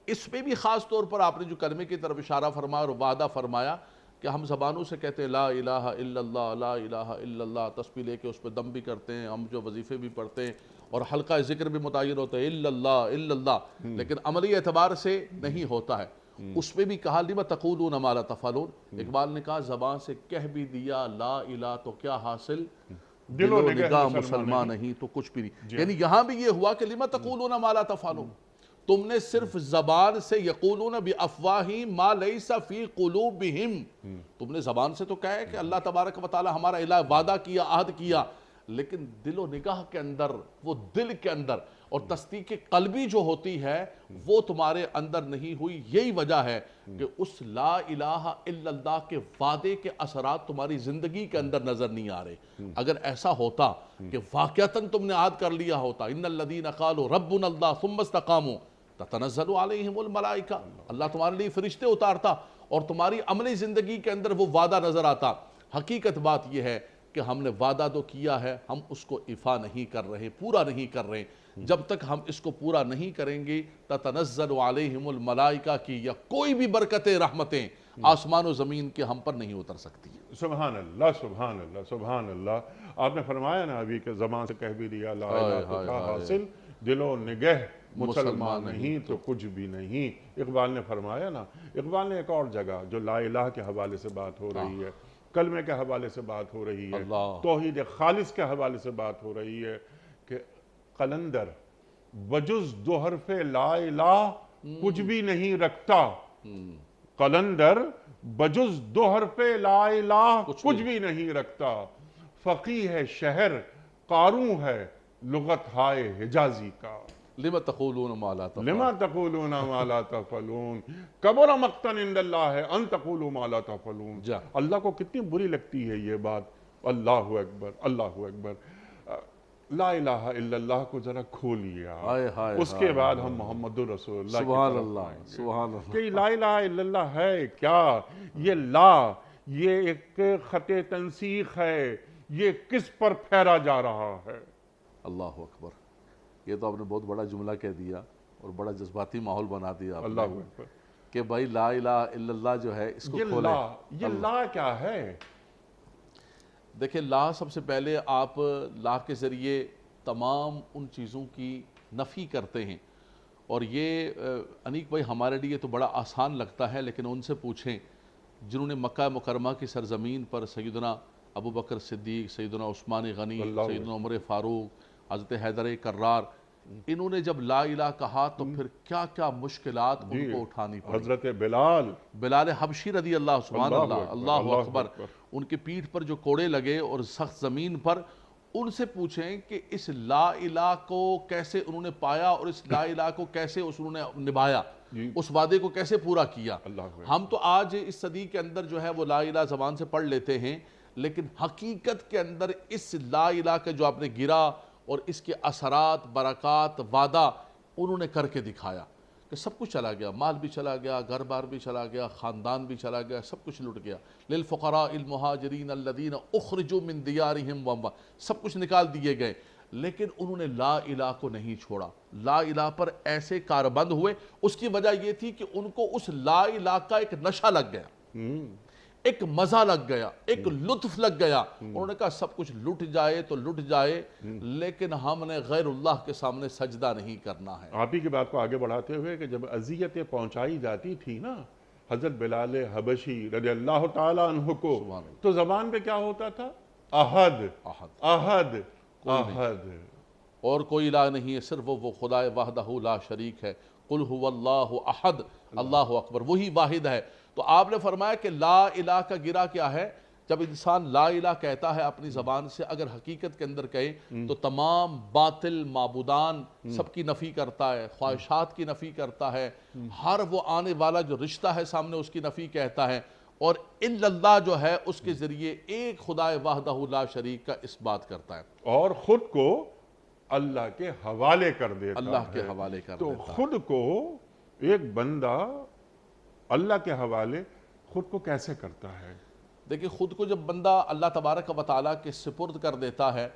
اس میں بھی خاص طور پر آپ نے جو کلمے کی طرف اشارہ فرمایا اور وعدہ فرمایا کہ ہم زبانوں سے کہتے ہیں لا الہ الا اللہ، لا الہ الا اللہ، تسبیح لے کے اس پہ دم بھی کرتے ہیں، ہم جو وظیفے بھی پڑھتے ہیں اور حلقہ ذکر بھی متعین ہوتا ہے الا اللہ الا اللہ، لیکن عملی اعتبار سے نہیں ہوتا ہے۔ اس میں بھی کہا لم تقولون ما لا تفعلون، اقبال نے کہا زبان سے کہہ بھی دیا لا الہ تو کیا حاصل، دل و نگاہ مسلمان نہیں تو کچھ بھی نہیں۔ یعنی یہاں بھی یہ ہوا کہ لم تقولون ما لا تفعلون، تم نے صرف زبان سے یقولون بافواہہم ما لیس فی قلوبہم، تم نے زبان سے تو کہا ہے کہ اللہ تبارک و تعالی ہمارا الہ، وعدہ کیا، عہد کیا، لیکن دل و نگاہ کے اندر، وہ دل کے اندر اور تصدیق قلبی جو ہوتی ہے وہ تمہارے اندر نہیں ہوئی۔ یہی وجہ ہے کہ اس لا الہ الا اللہ کے وعدے کے اثرات تمہاری زندگی کے اندر نظر نہیں آ رہے۔ اگر ایسا ہوتا کہ واقعتاً تم نے عہد کر لیا ہوتا ان الذین قالوا ربنا اللہ ثم استقاموا تتنزل علیہم الملائکہ، اللہ تمہارے لیے فرشتے اتارتا اور تمہاری عملی زندگی کے اندر وہ وعدہ نظر آتا۔ حقیقت بات یہ ہے کہ ہم نے وعدہ تو کیا ہے، ہم اس کو ایفا نہیں کر رہے، پورا نہیں کر رہے. جب تک ہم اس کو پورا نہیں کریں گے تتنزل علیہم الملائکہ کی یا کوئی بھی برکتیں رحمتیں آسمان و زمین کے ہم پر نہیں اتر سکتی.
سبحان اللہ سبحان اللہ سبحان اللہ. آپ نے فرمایا نا ابھی کہ زبان سے کہہ بھی دیا لا الہ تو تھا حاصل، دل و نگہ مسلمان نہیں تو کچھ بھی نہیں. اقبال نے فرمایا نا. اقبال نے ایک اور جگہ جو لا الہ کے حوالے سے بات ہو رہی ہے، کلمے کے حوالے سے بات ہو رہی ہے، توحید خالص کے حوالے سے بات ہو رہی ہے کہ قلندر بجز دو حرف لا الہ کچھ بھی نہیں رکھتا. قلندر بجز دو حرف لا الہ کچھ بھی نہیں رکھتا. فقیہ ہے شہر قاروں ہے لغت ہائے حجازی کا.
لما تقولون ما لا تفعلون
لما تقولون ما لا تفعلون کبر مقتا عند اللہ ان تقولوا ما لا تفعلون. اللہ کو کتنی بری لگتی ہے یہ بات. اللہ اکبر اللہ اکبر. لا الہ الا اللہ کو ذرا کھولیا، اس کے بعد ہم محمد رسول اللہ
سبحان اللہ سبحان اللہ.
کہ لا الہ الا اللہ ہے کیا؟ یہ لا، یہ ایک خط تنسیخ ہے، یہ کس پر پھیرا جا رہا ہے؟
اللہ اکبر. یہ تو آپ نے بہت بڑا جملہ کہہ دیا اور بڑا جذباتی ماحول بنا دیا آپ
اللہ
نے
اکبر.
کہ بھائی لا الہ الا اللہ جو ہے اس کو کھولیں.
یہ لا کیا ہے؟
دیکھیں لا سب سے پہلے آپ لا کے ذریعے تمام ان چیزوں کی نفی کرتے ہیں، اور یہ انیک بھائی ہمارے لیے تو بڑا آسان لگتا ہے، لیکن ان سے پوچھیں جنہوں نے مکہ مکرمہ کی سرزمین پر سیدنا ابو بکر صدیق، سیدنا عثمان غنی، سیدنا عمر فاروق، حضرت حیدر کرار، انہوں نے جب لا الہ کہا تو پھر کیا کیا مشکلات ان کو اٹھانی پڑی.
حضرت
بلال حبشی رضی اللہ سبحان اللہ اللہ اکبر. ان کی پیٹھ پر جو کوڑے لگے اور سخت زمین پر، ان سے پوچھیں کہ اس لا الہ کو کیسے انہوں نے پایا اور اس لا الہ کو کیسے انہوں نے نبھایا، اس وعدے کو کیسے پورا کیا. ہم تو آج اس صدی کے اندر جو ہے وہ لا الہ زبان سے پڑھ لیتے ہیں، لیکن حقیقت کے اندر اس لا الہ کا جو آپ نے گرا اور اس کے اثرات، برکات، وعدہ انہوں نے کر کے دکھایا کہ سب کچھ چلا گیا، مال بھی چلا گیا، گھر بار بھی چلا گیا، خاندان بھی چلا گیا، سب کچھ لٹ گیا. للفقراء المہاجرین الذین اخرجوا من دیارہم سب کچھ نکال دیے گئے، لیکن انہوں نے لا الہ کو نہیں چھوڑا. لا الہ پر ایسے کاربند ہوئے. اس کی وجہ یہ تھی کہ ان کو اس لا الہ کا ایک نشہ لگ گیا، ایک مزہ لگ گیا، ایک لطف لگ گیا. انہوں نے کہا سب کچھ لٹ جائے تو لٹ جائے، لیکن ہم نے غیر اللہ کے سامنے سجدہ نہیں کرنا ہے.
آپ ہی کی بات کو آگے بڑھاتے ہوئے کہ جب اذیتیں پہنچائی جاتی تھی نا حضرت بلال حبشی رضی اللہ تعالیٰ عنہ کو، تو زبان پہ کیا ہوتا تھا؟ احد احد احد.
اور کوئی الہ نہیں ہے، صرف وہ خدا وحدہ لا شریک ہے. قل هو اللہ احد، اللہ اکبر، وہی واحد ہے. تو آپ نے فرمایا کہ لا الہ کا گرا کیا ہے؟ جب انسان لا الہ کہتا ہے اپنی زبان سے، اگر حقیقت کے اندر کہے تو تمام باطل معبودان سب کی نفی کرتا ہے، خواہشات کی نفی کرتا ہے، ہر وہ آنے والا جو رشتہ ہے سامنے اس کی نفی کہتا ہے، اور الا اللہ جو ہے اس کے ذریعے ایک خدا وحدہ لا شریک کا اس بات کرتا ہے،
اور خود کو اللہ کے حوالے کر دیتا ہے.
اللہ کے حوالے کر دیتا ہے.
تو خود کو ایک بندہ اللہ کے حوالے خود کو کیسے کرتا ہے؟
دیکھیں خود کو جب بندہ اللہ تبارک و تعالیٰ کے سپرد کر دیتا ہے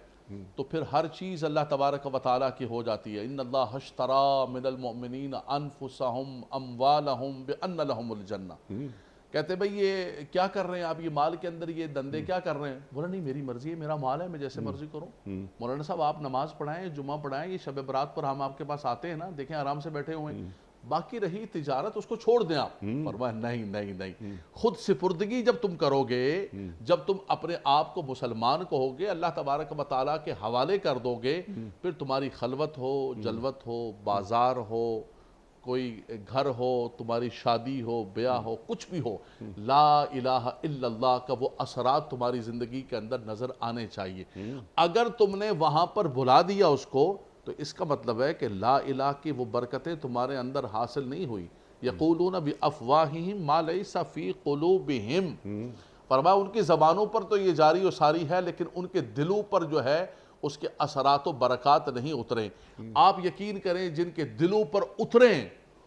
تو پھر ہر چیز اللہ تبارک و تعالیٰ کی ہو جاتی ہے. ان اللہ اشتری من المؤمنین انفسہم اموالہم بان لہم الجنہ. کہتے ہیں بھئی یہ کیا کر رہے ہیں آپ، یہ مال کے اندر یہ دندے کیا کر رہے ہیں؟ بولا نہیں میری مرضی ہے، میرا مال ہے، میں جیسے مرضی کروں. مولانا صاحب آپ نماز پڑھائیں، جمعہ پڑھائیں، یہ شب برات پر ہم آپ کے پاس آتے ہیں نا، دیکھیں آرام سے بیٹھے ہوئے ہیں، باقی رہی تجارت اس کو چھوڑ دیں آپ. فرمایا نہیں نہیں نہیں، خود سپردگی جب تم کرو گے، جب تم اپنے آپ کو مسلمان کہو گے، اللہ تبارک و تعالیٰ کے حوالے کر دو گے، پھر تمہاری خلوت ہو، جلوت ہو، بازار ہو، کوئی گھر ہو، تمہاری شادی ہو، بیاہ ہو، کچھ بھی ہو، لا الہ الا اللہ کا وہ اثرات تمہاری زندگی کے اندر نظر آنے چاہیے. اگر تم نے وہاں پر بھلا دیا اس کو تو اس کا مطلب ہے کہ لا الہ کی وہ برکتیں تمہارے اندر حاصل نہیں ہوئی. یقولون بافواہہم ما لیس فی قلوبہم. فرمایا ان کی زبانوں پر تو یہ جاری و ساری ہے، لیکن ان کے دلوں پر جو ہے اس کے اثرات و برکات نہیں اترے. آپ یقین کریں جن کے دلوں پر اترے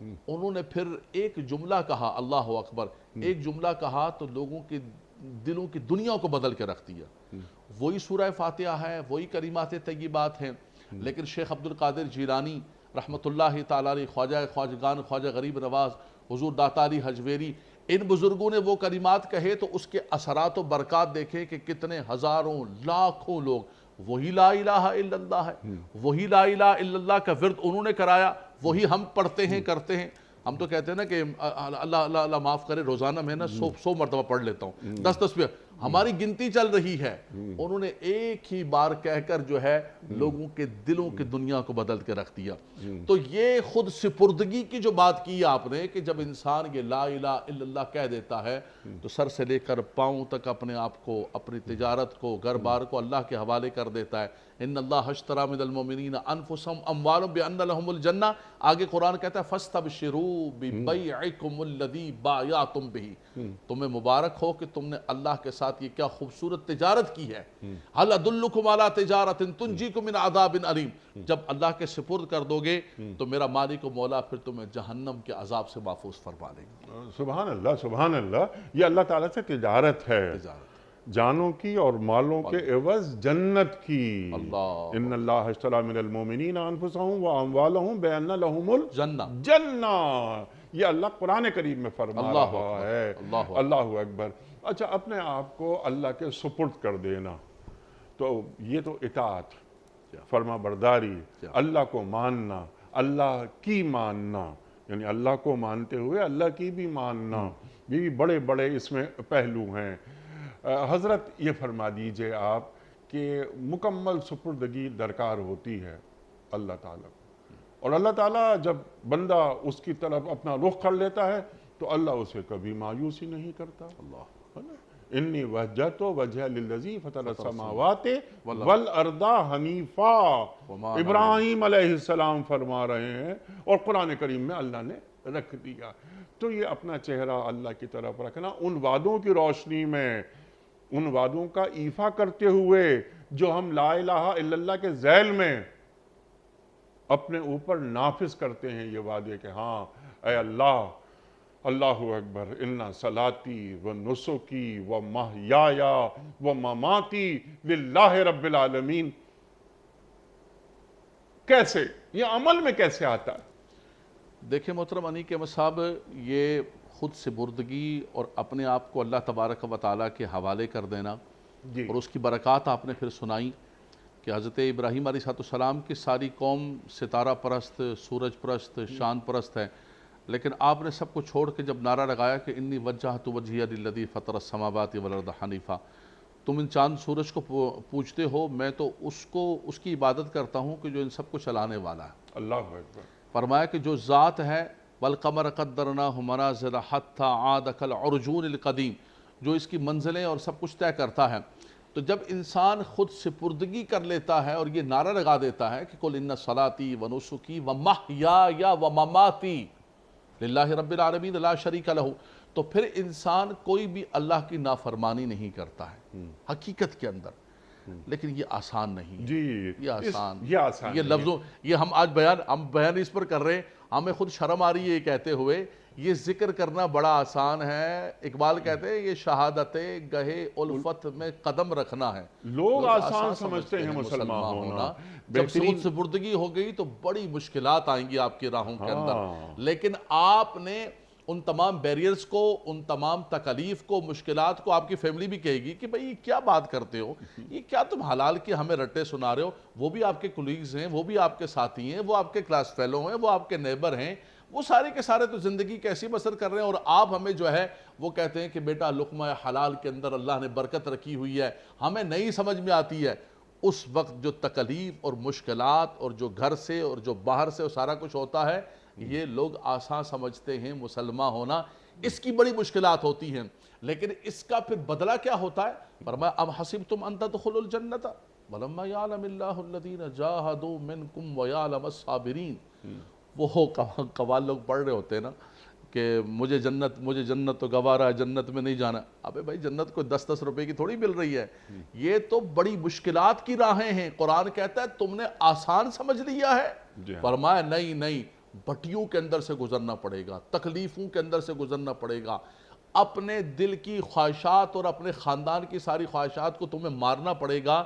انہوں نے پھر ایک جملہ کہا، اللہ اکبر، ایک جملہ کہا تو لوگوں کے دلوں کی دنیا کو بدل کے رکھ دیا۔ وہی سورہ فاتحہ ہے، وہی کلمات طیبات ہیں، لیکن شیخ عبد القادر جیلانی رحمۃ اللہ تعالیٰ علیہ، خواجہ خواجگان، خواجہ غریب نواز، حضور داتا علی حجویری، ان بزرگوں نے وہ کلمات کہے تو اس کے اثرات و برکات دیکھیں کہ کتنے ہزاروں لاکھوں لوگ وہی لا الہ الا اللہ ہے، وہی لا الہ الا اللہ کا ورد انہوں نے کرایا، وہی ہم پڑھتے ہیں کرتے ہیں۔ ہم تو کہتے ہیں نا کہ اللہ اللہ اللہ معاف کرے، روزانہ میں نا 100 مرتبہ پڑھ لیتا ہوں، 10 بھی، ہماری گنتی چل رہی ہے۔ انہوں نے ایک ہی بار کہہ کر جو ہے لوگوں کے دلوں کی دنیا کو بدل کے رکھ دیا۔ تو یہ خود سپردگی کی جو بات کی آپ نے کہ جب انسان یہ لا الہ الا اللہ کہہ دیتا ہے تو سر سے لے کر پاؤں تک اپنے آپ کو، اپنی تجارت کو، گھر بار کو اللہ کے حوالے کر دیتا ہے۔ ان اللہ اشتری من المؤمنین انفسهم اموالهم بان لهم الجنہ، آگے قرآن کہتا ہے فاستبشروا ببیعکم الذی بایعتم بہ، تمہیں مبارک ہو کہ تم نے اللہ کے ساتھ یہ کیا خوبصورت تجارت کی ہے۔ هل ادلکم علی تجارۃ تنجیکم من عذاب علیم، جب اللہ کے سپرد کر دو گے تو میرا مالک و مولا پھر تمہیں جہنم کے عذاب سے محفوظ فرما لے گا۔
سبحان اللہ، سبحان اللہ، یہ اللہ تعالیٰ سے تجارت ہے، جانوں کی اور مالوں کے عوض جنت کی۔
اللہ
ان اللہ اشتری من المؤمنین انفسهم واموالهم بان لهم
جنہ،
الجنہ، یہ اللہ قرآن کریم میں فرما
اللہ
رہا
اکبر،
ہے۔
اللہ اکبر۔
اللہ اکبر۔ اچھا، اپنے آپ کو اللہ کے سپرد کر دینا، تو یہ تو اطاعت، فرما برداری، اللہ کو ماننا، اللہ کی ماننا، یعنی اللہ کو مانتے ہوئے اللہ کی بھی ماننا، بھی بڑے بڑے اس میں پہلو ہیں۔ حضرت یہ فرما دیجئے آپ کہ مکمل سپردگی درکار ہوتی ہے اللہ تعالیٰ کو، اور اللہ تعالیٰ جب بندہ اس کی طرف اپنا رخ کر لیتا ہے تو اللہ اسے کبھی مایوسی نہیں کرتا۔ انی وجہت وجہ للذی فطر السماوات والارض حنیفا، ابراہیم علیہ السلام فرما رہے ہیں، اور قرآن کریم میں اللہ نے رکھ دیا۔ تو یہ اپنا چہرہ اللہ کی طرف رکھنا، ان وعدوں کی روشنی میں، ان وعدوں کا ایفا کرتے ہوئے جو ہم لا الہ الا اللہ کے ذیل میں اپنے اوپر نافذ کرتے ہیں یہ وعدے کہ ہاں اے اللہ، اللہ اکبر، ان صلاتی و نسکی و محیایا و مماتی للہ رب العالمین۔ کیسے یہ عمل میں کیسے آتا ہے؟
دیکھیں محترم انیق احمد صاحب، یہ خود سپردگی اور اپنے آپ کو اللہ تبارک و تعالیٰ کے حوالے کر دینا، اور اس کی برکات آپ نے پھر سنائی کہ حضرت ابراہیم علیہ السلام کی ساری قوم ستارہ پرست، سورج پرست، شان پرست ہے، لیکن آپ نے سب کو چھوڑ کے جب نعرہ لگایا کہ انی وجہت وجہی للذی فطر السماوات والارض حنیفا، تم ان چاند سورج کو پوجتے ہو، میں تو اس کی عبادت کرتا ہوں کہ جو ان سب کو چلانے والا ہے۔
اللہ اکبر۔
فرمایا کہ جو ذات ہے والقمر قدرناہ منازل حتی عاد کالعرجون القدیم، جو اس کی منزلیں اور سب کچھ طے کرتا ہے۔ تو جب انسان خود سپردگی کر لیتا ہے اور یہ نعرہ لگا دیتا ہے کہ قل ان صلاتی و نسکی و محیایا و مماتی للہ رب العالمین لا شریک لہ، تو پھر انسان کوئی بھی اللہ کی نافرمانی نہیں کرتا ہے حقیقت کے اندر۔ لیکن یہ آسان نہیں،
جی،
یہ آسان،
یہ آسان،
یہ لفظوں، یہ ہم آج بیان اس پر کر رہے ہیں، ہمیں خود شرم آ رہی ہے یہ کہتے ہوئے، یہ ذکر کرنا بڑا آسان ہے۔ اقبال کہتے ہیں یہ شہادت گہے الفت میں قدم رکھنا ہے۔
لوگ آسان سمجھتے ہیں مسلمان ہونا،
جب سپردگی ہو گئی تو بڑی مشکلات آئیں گی آپ کی راہوں کے اندر، لیکن آپ نے ان تمام بیریئرز کو، ان تمام تکالیف کو، مشکلات کو، آپ کی فیملی بھی کہے گی کہ بھئی کیا بات کرتے ہو، یہ کیا تم حلال کے ہمیں رٹے سنا رہے ہو، وہ بھی آپ کے کولیگز ہیں، وہ بھی آپ کے ساتھی ہیں، وہ آپ کے کلاس فیلو ہیں، وہ آپ کے نیبر ہیں، وہ سارے کے سارے تو زندگی کیسی بسر کر رہے ہیں، اور آپ ہمیں جو ہے وہ کہتے ہیں کہ بیٹا لقمہ حلال کے اندر اللہ نے برکت رکھی ہوئی ہے، ہمیں نہیں سمجھ میں آتی ہے۔ اس وقت جو تکلیف اور مشکلات اور جو گھر سے اور جو باہر سے سارا کچھ ہوتا ہے، یہ لوگ آسان سمجھتے ہیں مسلمان ہونا، اس کی بڑی مشکلات ہوتی ہیں، لیکن اس کا پھر بدلہ کیا ہوتا ہے؟ فرمایا ام حسبتم ان تدخلوا الجنۃ ولما یعلم اللہ الذین جاہدوا منکم ویعلم الصابرین۔ وہ قوال لوگ پڑھ رہے ہوتے ہیں نا کہ مجھے جنت تو گوارا ہے، جنت میں نہیں جانا۔ ابے بھائی جنت کو 10 روپے کی تھوڑی مل رہی ہے، یہ تو بڑی مشکلات کی راہیں ہیں۔ قرآن کہتا ہے تم نے آسان سمجھ لیا ہے، فرمایا نہیں، بھٹیوں کے اندر سے گزرنا پڑے گا، تکلیفوں کے اندر سے گزرنا پڑے گا، اپنے دل کی خواہشات اور اپنے خاندان کی ساری خواہشات کو تمہیں مارنا پڑے گا،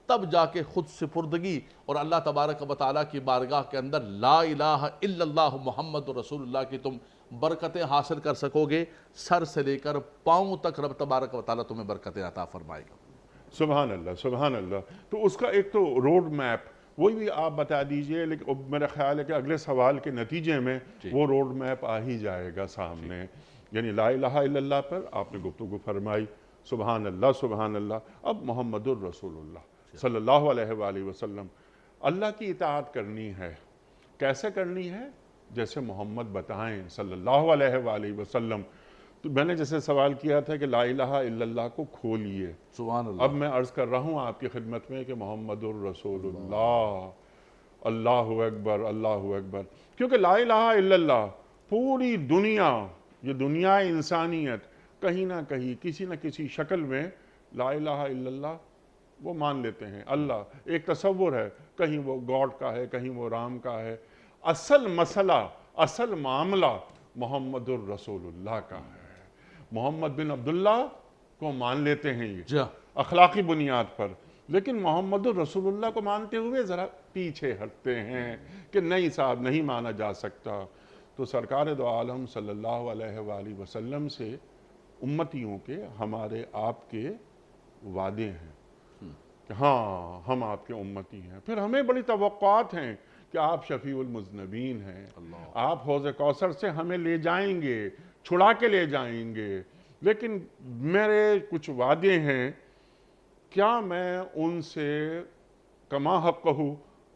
تب جا کے خود سپردگی اور اللہ تبارک و تعالیٰ کی بارگاہ کے اندر لا الہ الا اللہ محمد رسول اللہ کی تم برکتیں حاصل کر سکو گے۔ سر سے لے کر پاؤں تک رب تبارک و تعالیٰ تمہیں برکتیں عطا فرمائے گا۔
سبحان اللہ، سبحان اللہ۔ تو اس کا ایک تو روڈ میپ وہی بھی آپ بتا دیجئے، لیکن اب میرا خیال ہے کہ اگلے سوال کے نتیجے میں وہ روڈ میپ آ ہی جائے گا سامنے۔ یعنی لا الہ الا اللہ پر آپ نے گفتگو فرمائی، سبحان اللہ سبحان اللہ۔ اب محمد الرسول اللہ صلی اللہ علیہ وآلہ وسلم، اللہ کی اطاعت کرنی ہے، کیسے کرنی ہے؟ جیسے محمد بتائیں صلی اللہ علیہ وآلہ وسلم۔ تو میں نے جیسے سوال کیا تھا کہ لا الہ الا اللہ کو کھولیے،
سبحان اللہ۔
اب میں عرض کر رہا ہوں آپ کی خدمت میں کہ محمد الرسول اللہ، اللہ اکبر اللہ اکبر۔ کیونکہ لا الہ الا اللہ پوری دنیا، یہ دنیا انسانیت کہیں نہ کہیں کسی نہ کسی شکل میں لا الہ الا اللہ وہ مان لیتے ہیں۔ اللہ ایک تصور ہے، کہیں وہ گاڈ کا ہے، کہیں وہ رام کا ہے۔ اصل مسئلہ، اصل معاملہ محمد الرسول اللہ کا ہے۔ محمد بن عبداللہ کو مان لیتے ہیں یہ اخلاقی بنیاد پر، لیکن محمد الرسول اللہ کو مانتے ہوئے ذرا پیچھے ہٹتے ہیں کہ نہیں صاحب، نہیں مانا جا سکتا۔ تو سرکار دو عالم صلی اللہ علیہ وآلہ وسلم سے امتیوں کے، ہمارے آپ کے وعدے ہیں کہ ہاں ہم آپ کے امتی ہیں۔ پھر ہمیں بڑی توقعات ہیں کہ آپ شفیع المذنبین ہیں، آپ حوض کوثر سے ہمیں لے جائیں گے، چھڑا کے لے جائیں گے۔ لیکن میرے کچھ وعدے ہیں، کیا میں ان سے کما حقہ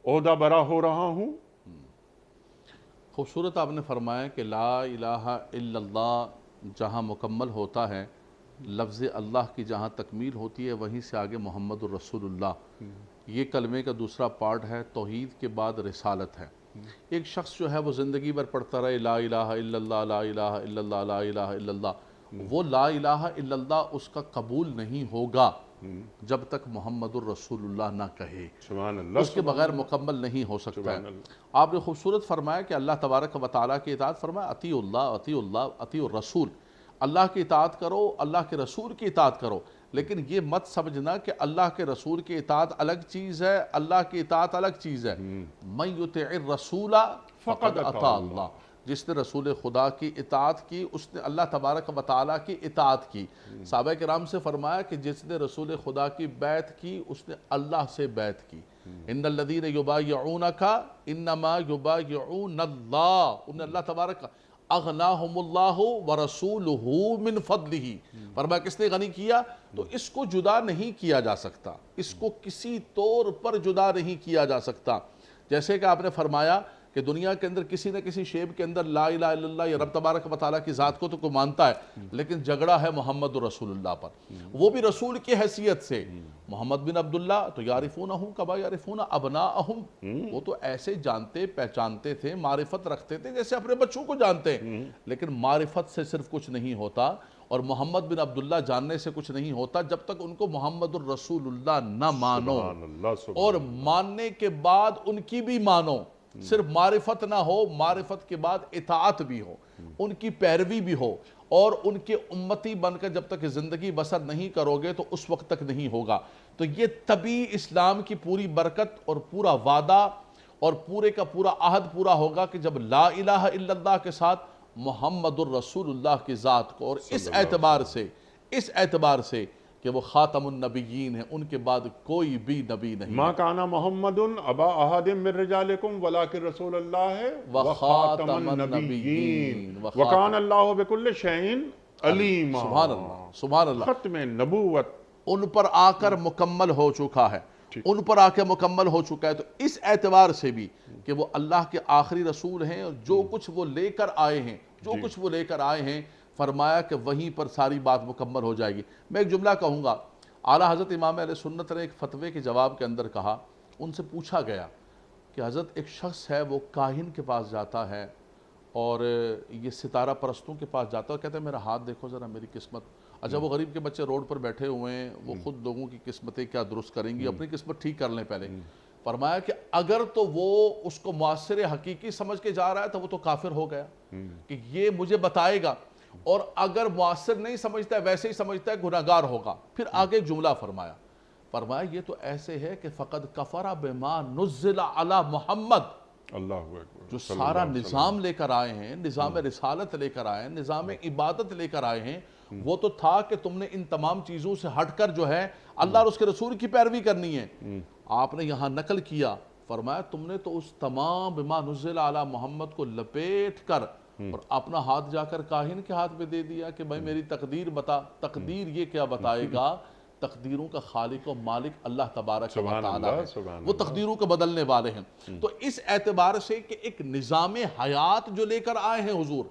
عہدہ برا ہو رہا ہوں؟
خوبصورت آپ نے فرمایا کہ لا الہ الا اللہ جہاں مکمل ہوتا ہے، لفظ اللہ کی جہاں تکمیل ہوتی ہے، وہیں سے آگے محمد الرسول اللہ۔ یہ کلمے کا دوسرا پارٹ ہے، توحید کے بعد رسالت ہے۔ ایک شخص جو ہے وہ زندگی بھر پڑھتا رہے لا الہ الا اللہ لا الہ الا اللہ لا الہ الا اللہ، وہ لا الہ الا اللہ اس کا قبول نہیں ہوگا جب تک محمد الرسول اللہ نہ کہے،
سبحان اللہ،
اس کے بغیر مکمل نہیں ہو سکتا ہے۔ آپ نے خوبصورت فرمایا کہ اللہ تبارک و تعالیٰ کی اطاعت فرمایا، اطیعوا اللہ اطیعوا اللہ اطیعوا الرسول، اللہ کی اطاعت کرو، اللہ کے رسول کی اطاعت کرو۔ لیکن یہ مت سمجھنا کہ اللہ کے رسول کی اطاعت الگ چیز ہے، اللہ کی اطاعت الگ چیز ہے۔ من یطع الرسول فقد اطاع اللہ، جس نے رسول خدا کی اطاعت کی اس نے اللہ تبارک و تعالیٰ کی اطاعت کی۔ صحابہ کرام سے فرمایا کہ جس نے رسول خدا کی بیعت کی اس نے اللہ سے بیعت کی۔ ان الذین یبایعونک انما یبایعون اللہ، انہیں اللہ تبارک اغناہم اللہ ورسولہ من فضلہ، فرمایا کس نے غنی کیا؟ تو اس کو جدا نہیں کیا جا سکتا، اس کو کسی طور پر جدا نہیں کیا جا سکتا۔ جیسے کہ آپ نے فرمایا کہ دنیا کے اندر کسی نہ کسی شیب کے اندر لا الہ الا اللہ یا رب تبارک و تعالیٰ کی ذات کو تو کوئی مانتا ہے، لیکن جھگڑا ہے محمد رسول اللہ پر، وہ بھی رسول کی حیثیت سے۔ محمد بن عبداللہ تو یعرفونہ کما یعرفون ابناءہم، وہ تو ایسے جانتے پہچانتے تھے، معرفت رکھتے تھے جیسے اپنے بچوں کو جانتے ہیں، لیکن معرفت سے صرف کچھ نہیں ہوتا، اور محمد بن عبداللہ جاننے سے کچھ نہیں ہوتا جب تک ان کو محمد الرسول اللہ نہ مانو، اور ماننے کے بعد ان کی بھی مانو، صرف معرفت نہ ہو، معرفت کے بعد اطاعت بھی ہو، ان کی پیروی بھی ہو، اور ان کے امتی بن کر جب تک زندگی بسر نہیں کرو گے تو اس وقت تک نہیں ہوگا۔ تو یہ طبی اسلام کی پوری برکت اور پورا وعدہ اور پورے کا پورا عہد پورا ہوگا کہ جب لا الہ الا اللہ کے ساتھ محمد الرسول اللہ کی ذات کو، اور اس اعتبار سے کہ وہ خاتم النبیین ہیں، ان کے بعد کوئی بھی نبی نہیں۔
ما کانا محمد ابا احد من رجالکم ولکن رسول اللہ
وخاتم النبیین
وکان اللہ بکل شیء علیما۔
سبحان اللہ، سبحان اللہ۔
ختم نبوت
ان پر آ کر مکمل ہو چکا ہے، ان پر آ کے مکمل ہو چکا ہے۔ تو اس اعتبار سے بھی کہ وہ اللہ کے آخری رسول ہیں، اور جو کچھ وہ لے کر آئے ہیں فرمایا کہ وہیں پر ساری بات مکمل ہو جائے گی۔ میں ایک جملہ کہوں گا، اعلیٰ حضرت امام اہل سنت نے ایک فتوے کے جواب کے اندر کہا، ان سے پوچھا گیا کہ حضرت ایک شخص ہے وہ کاہن کے پاس جاتا ہے اور یہ ستارہ پرستوں کے پاس جاتا ہے، اور کہتا ہے میرا ہاتھ دیکھو ذرا میری قسمت۔ اچھا وہ غریب کے بچے روڈ پر بیٹھے ہوئے ہیں، وہ خود لوگوں کی قسمتیں کیا درست کریں گی، اپنی قسمت ٹھیک کر لیں پہلے۔ فرمایا کہ اگر تو وہ اس کو معاصر حقیقی سمجھ کے جا رہا ہے تو وہ تو کافر ہو گیا، کہ یہ مجھے بتائے گا اور اگر مؤثر نہیں سمجھتا ہے ویسے ہی سمجھتا ہے گناہگار ہوگا. پھر آگے ایک جملہ فرمایا یہ تو ایسے ہے کہ فقد کفر بما نزل علی محمد,
اللہ اکبر,
جو
صلی
سارا
اللہ علیہ وسلم.
نظام لے کر آئے ہیں, نظام رسالت لے کر آئے ہیں, نظام عبادت لے کر آئے ہیں, وہ تو تھا کہ تم نے ان تمام چیزوں سے ہٹ کر جو ہے اللہ اور اس کے رسول کی پیروی کرنی ہے. آپ نے یہاں نقل کیا, فرمایا تم نے تو اس تمام بما نزل علی محمد کو لپیٹ کر اور اپنا ہاتھ جا کر کاہن کے ہاتھ میں دے دیا کہ بھائی میری تقدیر بتا. تقدیر یہ کیا بتائے گا؟ تقدیروں کا خالق و مالک اللہ تبارک و تعالی ہے, وہ تقدیروں کو بدلنے والے ہیں. تو اس اعتبار سے کہ ایک نظام حیات جو لے کر آئے ہیں حضور,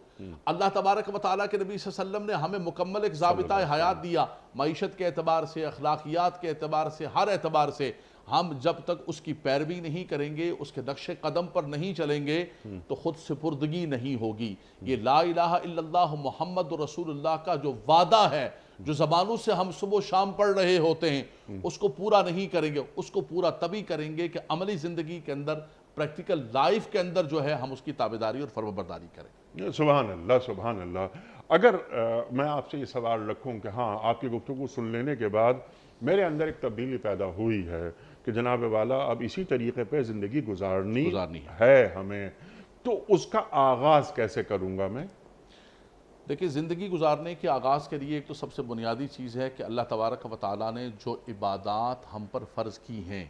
اللہ تبارک و تعالیٰ کے نبی صلی اللہ علیہ وسلم نے ہمیں مکمل ایک ضابطہ حیات دیا, معیشت کے اعتبار سے, اخلاقیات کے اعتبار سے, ہر اعتبار سے. ہم جب تک اس کی پیروی نہیں کریں گے, اس کے نقش قدم پر نہیں چلیں گے, تو خود سپردگی نہیں ہوگی. یہ لا الہ الا اللہ محمد رسول اللہ کا جو وعدہ ہے, جو زبانوں سے ہم صبح و شام پڑھ رہے ہوتے ہیں, اس کو پورا نہیں کریں گے. اس کو پورا تبھی کریں گے کہ عملی زندگی کے اندر, پریکٹیکل لائف کے اندر جو ہے ہم اس کی تابعداری اور فرمانبرداری کریں.
سبحان اللہ, سبحان اللہ. اگر میں آپ سے یہ سوال رکھوں کہ ہاں آپ کی گفتگو سن لینے کے بعد میرے اندر ایک تبدیلی پیدا ہوئی ہے کہ جناب والا اب اسی طریقے پہ زندگی گزارنی ہے ہمیں, تو اس کا آغاز کیسے کروں گا میں؟
دیکھیں, زندگی گزارنے کے آغاز کے لیے ایک تو سب سے بنیادی چیز ہے کہ اللہ تبارک و تعالیٰ نے جو عبادات ہم پر فرض کی ہیں,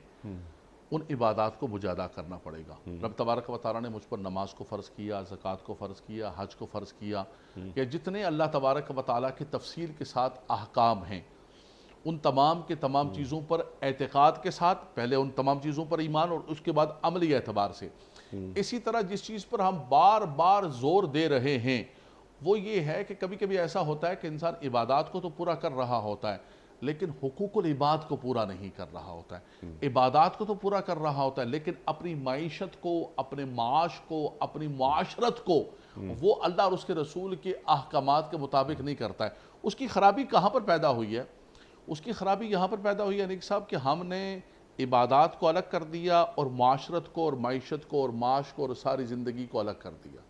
ان عبادات کو مجھے ادا کرنا پڑے گا. رب تبارک و تعالیٰ نے مجھ پر نماز کو فرض کیا, زکوٰۃ کو فرض کیا, حج کو فرض کیا, کہ جتنے اللہ تبارک و تعالیٰ کی تفصیل کے ساتھ احکام ہیں, ان تمام کے تمام چیزوں پر اعتقاد کے ساتھ, پہلے ان تمام چیزوں پر ایمان اور اس کے بعد عملی اعتبار سے. اسی طرح جس چیز پر ہم بار بار زور دے رہے ہیں وہ یہ ہے کہ کبھی کبھی ایسا ہوتا ہے کہ انسان عبادات کو تو پورا کر رہا ہوتا ہے لیکن حقوق العباد کو پورا نہیں کر رہا ہوتا ہے. عبادات کو تو پورا کر رہا ہوتا ہے لیکن اپنی معیشت کو, اپنے معاش کو, اپنی معاشرت کو وہ اللہ اور اس کے رسول کے احکامات کے مطابق نہیں کرتا ہے. اس کی خرابی کہاں پر پیدا ہوئی ہے؟ اس کی خرابی یہاں پر پیدا ہوئی ہے انیک صاحب کہ ہم نے عبادات کو الگ کر دیا اور معاشرت کو اور معیشت کو اور معاش کو اور ساری زندگی کو الگ کر دیا.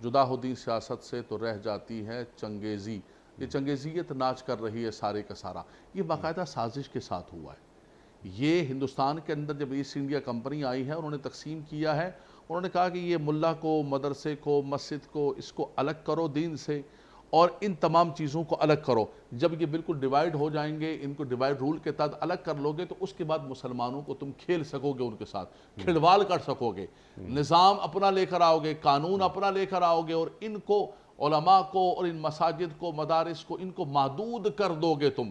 جدا ہو دین سیاست سے تو رہ جاتی ہے چنگیزی. یہ چنگیزیت ناچ کر رہی ہے سارے کا سارا. یہ باقاعدہ سازش کے ساتھ ہوا ہے. یہ ہندوستان کے اندر جب ایسٹ انڈیا کمپنی آئی ہے, انہوں نے تقسیم کیا ہے, انہوں نے کہا کہ یہ ملا کو, مدرسے کو, مسجد کو, اس کو الگ کرو دین سے اور ان تمام چیزوں کو الگ کرو. جب یہ بالکل ڈیوائیڈ ہو جائیں گے, ان کو ڈیوائیڈ رول کے تحت الگ کر لو گے تو اس کے بعد مسلمانوں کو تم کھیل سکو گے, ان کے ساتھ کھلواڑ کر سکو گے, نظام اپنا لے کر آؤ گے, قانون اپنا لے کر آؤ گے اور ان کو, علماء کو اور ان مساجد کو, مدارس کو, ان کو محدود کر دو گے تم.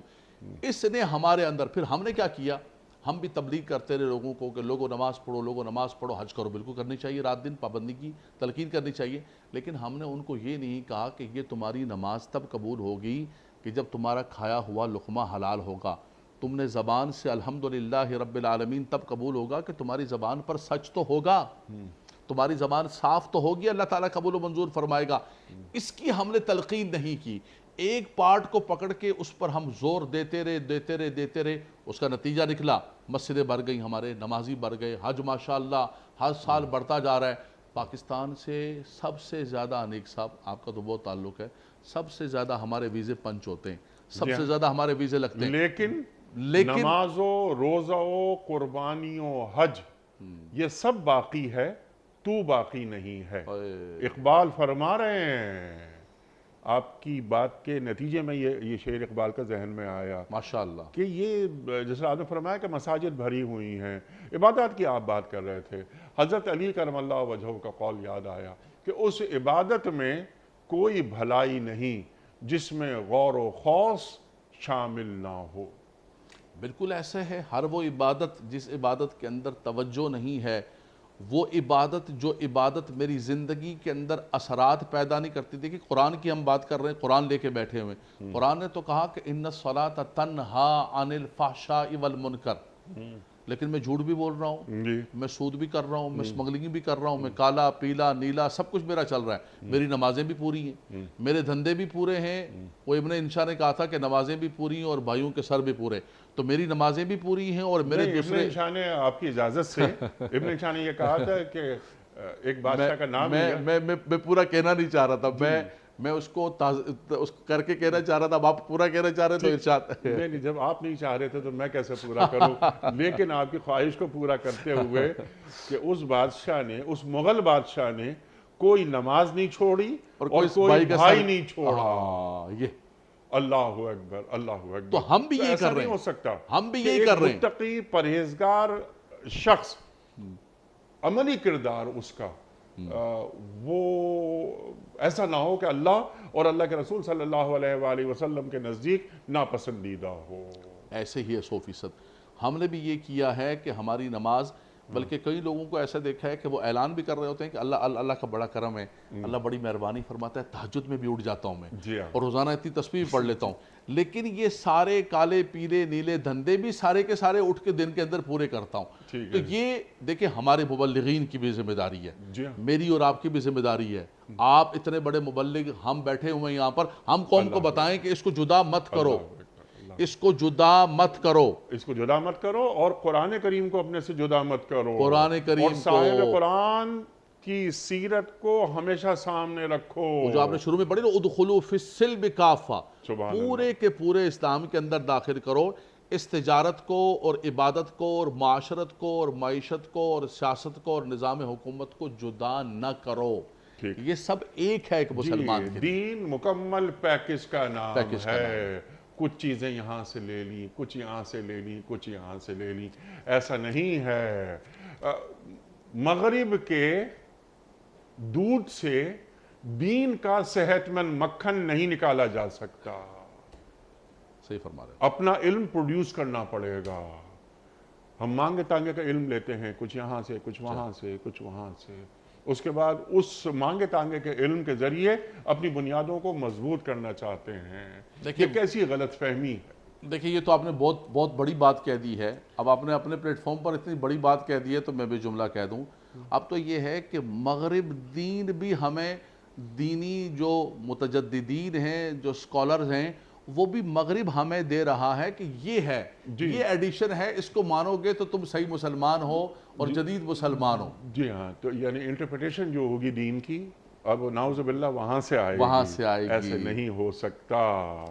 اس نے ہمارے اندر, پھر ہم نے کیا کیا, ہم بھی تبلیغ کرتے رہے لوگوں کو کہ لوگوں نماز پڑھو, لوگوں نماز پڑھو, حج کرو, بالکل کرنی چاہیے, رات دن پابندی کی تلقین کرنی چاہیے. لیکن ہم نے ان کو یہ نہیں کہا کہ یہ تمہاری نماز تب قبول ہوگی کہ جب تمہارا کھایا ہوا لقمہ حلال ہوگا. تم نے زبان سے الحمدللہ رب العالمین تب قبول ہوگا کہ تمہاری زبان پر سچ تو ہوگا, تمہاری زبان صاف تو ہوگی, اللہ تعالیٰ قبول و منظور فرمائے گا. اس کی ہم نے تلقین نہیں کی. ایک پارٹ کو پکڑ کے اس پر ہم زور دیتے رہے. اس کا نتیجہ نکلا, مسجدیں بڑھ گئیں, ہمارے نمازی بڑھ گئے, حج ماشاءاللہ ہر سال بڑھتا جا رہا ہے. پاکستان سے سب سے زیادہ, انیک صاحب آپ کا تو بہت تعلق ہے, سب سے زیادہ ہمارے ویزے پنچ ہوتے ہیں, سب سے زیادہ ہمارے ویزے لگتے ہیں.
لیکن نمازوں, روزوں, قربانیوں, حج یہ سب باقی ہے, تو باقی نہیں ہے. اقبال فرما رہے ہیں, آپ کی بات کے نتیجے میں یہ شعر اقبال کا ذہن میں آیا
ماشاءاللہ
کہ یہ جیسے آپ نے فرمایا کہ مساجد بھری ہوئی ہیں. عبادات کی آپ بات کر رہے تھے, حضرت علی کرم اللہ وجہہ کا قول یاد آیا کہ اس عبادت میں کوئی بھلائی نہیں جس میں غور و خوص شامل نہ ہو.
بالکل ایسے ہے. ہر وہ عبادت جس عبادت کے اندر توجہ نہیں ہے, وہ عبادت جو عبادت میری زندگی کے اندر اثرات پیدا نہیں کرتی. دیکھیں قرآن کی ہم بات کر رہے ہیں, قرآن لے کے بیٹھے ہوئے, قرآن نے تو کہا کہ ان الصلاۃ تنہا عن الفحشاء والمنکر, لیکن میں جھوٹ بھی بول رہا ہوں, میں سود بھی کر رہا ہوں, میں اسمگلنگ بھی کر رہا ہوں, میں کالا پیلا نیلا سب کچھ میرا چل رہا ہے, میری نمازیں بھی پوری ہیں, میرے دھندے بھی پورے ہیں. وہ ابن انشاء نے کہا تھا کہ نمازیں بھی پوری ہیں اور بھائیوں کے سر بھی پورے, تو میری نمازیں بھی پوری ہیں اور میرے دوسرے.
ابن انشاء نے آپ کی اجازت سے ابن انشاء نے یہ کہا تھا کہ ایک بادشاہ کا نام
میں پورا کہنا نہیں چاہ رہا تھا, میں اس کو کر کے کہنا چاہ رہا تھا، اب آپ پورا کہنا چاہ رہے تو ارشاد.
نہیں، جب آپ نہیں چاہ رہے تھے تو میں کیسے پورا کروں. لیکن آپ کی خواہش کو پورا کرتے ہوئے کہ اس بادشاہ نے، اس مغل بادشاہ نے کوئی نماز نہیں چھوڑی اور کوئی بھائی نہیں چھوڑا.
یہ
اللہ اکبر، اللہ اکبر.
تو ہم بھی یہی کر رہے ہیں،
نہیں ہو سکتا
ہم بھی
کہ
یہی
ایک
کر رہے ہیں.
متقی پرہیزگار شخص، عملی کردار اس کا وہ ایسا نہ ہو کہ اللہ اور اللہ کے رسول صلی اللہ علیہ وآلہ وسلم کے نزدیک ناپسندیدہ ہو.
ایسے ہی ہے 100%. ہم نے بھی یہ کیا ہے کہ ہماری نماز، بلکہ کئی لوگوں کو ایسا دیکھا ہے کہ وہ اعلان بھی کر رہے ہوتے ہیں کہ اللہ کا بڑا کرم ہے، اللہ بڑی مہربانی فرماتا ہے، تہجد میں بھی اٹھ جاتا ہوں میں
جی ہاں.
اور روزانہ اتنی تسبیح بھی پڑھ لیتا ہوں. لیکن یہ سارے کالے پیلے نیلے دھندے بھی سارے کے سارے اٹھ کے دن کے اندر پورے کرتا ہوں. تو یہ دیکھیں ہمارے مبلغین کی بھی ذمہ داری ہے، میری اور آپ کی بھی ذمہ داری ہے. آپ اتنے بڑے مبلغ، ہم بیٹھے ہوئے ہیں یہاں پر، ہم قوم کو بتائیں کہ اس کو جدا مت کرو، اس کو جدا مت کرو،
اس کو جدا مت کرو، اور قرآن کریم کو اپنے سے جدا مت کرو،
قرآن کریم
اور صاحب قرآن کی سیرت کو ہمیشہ سامنے رکھو.
وہ جو آپ نے شروع میں پڑھی نا، ادخلوا فی السلم کافہ،
سبحان
پورے کے پورے اسلام کے اندر داخل کرو. اس تجارت کو اور عبادت کو اور معاشرت کو اور معیشت کو اور سیاست کو اور نظام حکومت کو جدا نہ کرو. یہ سب ایک ہے ایک مسلمان کے.
دین مکمل پیکج کا نام ہے. کچھ چیزیں یہاں سے لے لی، کچھ یہاں سے لے لی، کچھ یہاں سے لے لی، ایسا نہیں ہے. مغرب کے دودھ سے دین کا صحت مند مکھن نہیں نکالا جا سکتا.
صحیح فرما رہے ہیں.
اپنا علم پروڈیوس کرنا پڑے گا. ہم مانگے تانگے کا علم لیتے ہیں، کچھ یہاں سے، کچھ وہاں سے، کچھ وہاں سے. اس کے بعد اس مانگے تانگے کے علم کے ذریعے اپنی بنیادوں کو مضبوط کرنا چاہتے ہیں. یہ کیسی غلط فہمی ہے.
دیکھیں یہ تو آپ نے بہت بڑی بات کہہ دی ہے. اب آپ نے اپنے پلیٹ فارم پر اتنی بڑی بات کہہ دی ہے تو میں بھی جملہ کہہ دوں. اب تو یہ ہے کہ مغرب دین بھی ہمیں، دینی جو متجددین ہیں، جو سکولرز ہیں، وہ بھی مغرب ہمیں دے رہا ہے کہ یہ ہے، یہ ایڈیشن ہے، اس کو مانو گے تو تم صحیح مسلمان ہو اور جدید مسلمان ہو.
جی ہاں. تو یعنی انٹرپریٹیشن جو ہوگی دین کی، اب نعوذ باللہ وہاں سے آئے گی. ایسے نہیں ہو سکتا.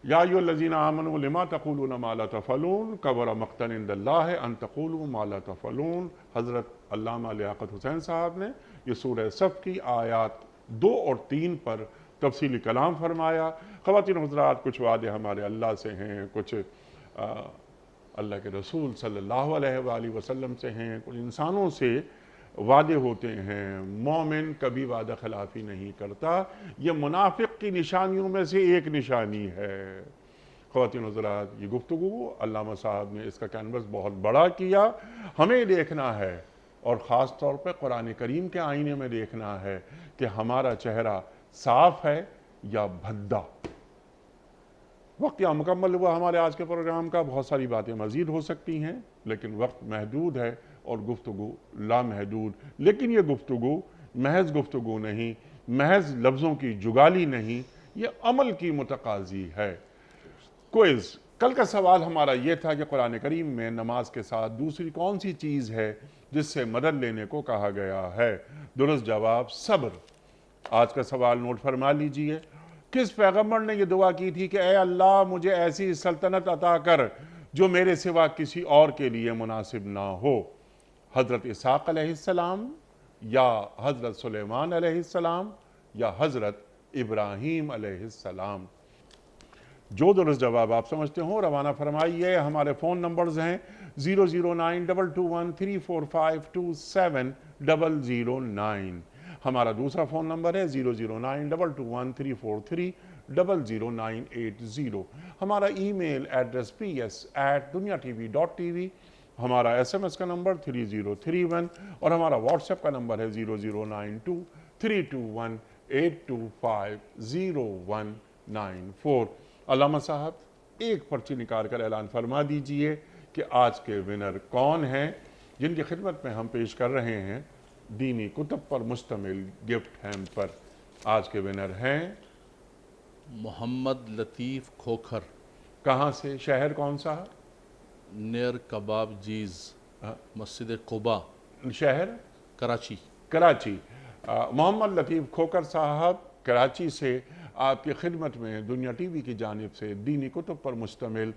یا ایھا الذین آمنوا لما تقولون ما لا تفعلون کبر مقتا عند اللہ ان تقولوا ما لا تفعلون. حضرت علامہ لیاقت حسین صاحب نے یہ سورہ صف کی آیات 2 اور 3 پر تفصیلی کلام فرمایا. خواتین و حضرات، کچھ وعدے ہمارے اللہ سے ہیں، کچھ اللہ کے رسول صلی اللہ علیہ وآلہ وسلم سے ہیں، کچھ انسانوں سے وعدے ہوتے ہیں. مومن کبھی وعدہ خلافی نہیں کرتا. یہ منافق کی نشانیوں میں سے ایک نشانی ہے. خواتین و حضرات، یہ گفتگو علامہ صاحب نے اس کا کینوس بہت بڑا کیا. ہمیں دیکھنا ہے، اور خاص طور پہ قرآن کریم کے آئینے میں دیکھنا ہے کہ ہمارا چہرہ صاف ہے یا بھدا. وقت یا مکمل ہوا ہمارے آج کے پروگرام کا. بہت ساری باتیں مزید ہو سکتی ہیں لیکن وقت محدود ہے اور گفتگو لامحدود. لیکن یہ گفتگو محض گفتگو نہیں، محض لفظوں کی جگالی نہیں، یہ عمل کی متقاضی ہے. کوئز. کل کا سوال ہمارا یہ تھا کہ قرآن کریم میں نماز کے ساتھ دوسری کون سی چیز ہے جس سے مدد لینے کو کہا گیا ہے؟ درست جواب صبر. آج کا سوال نوٹ فرما لیجئے. کس پیغمبر نے یہ دعا کی تھی کہ اے اللہ مجھے ایسی سلطنت عطا کر جو میرے سوا کسی اور کے لیے مناسب نہ ہو؟ حضرت اسحاق علیہ السلام، یا حضرت سلیمان علیہ السلام، یا حضرت ابراہیم علیہ السلام؟ جو درست جواب آپ سمجھتے ہوں روانہ فرمائیے. ہمارے فون نمبرز ہیں 00922134527 ہمارا دوسرا فون نمبر ہے 009221343009880. ہمارا ای میل ایڈریس ps@duniatv.tv. ہمارا SMS کا نمبر 3031 اور ہمارا واٹس ایپ کا نمبر ہے 009232580194. علامہ صاحب ایک پرچی نکال کر اعلان فرما دیجئے کہ آج کے ونر کون ہیں جن کی خدمت میں ہم پیش کر رہے ہیں دینی کتب پر مشتمل گفٹ ہیمپر. آج کے ونر ہیں
محمد لطیف کھوکھر.
کہاں سے؟ شہر کون سا؟
نیر کباب جیز، مسجد قبا.
شہر؟
کراچی.
کراچی. محمد لطیف کھوکھر صاحب کراچی سے آپ کی خدمت میں دنیا ٹی وی کی جانب سے دینی کتب پر مشتمل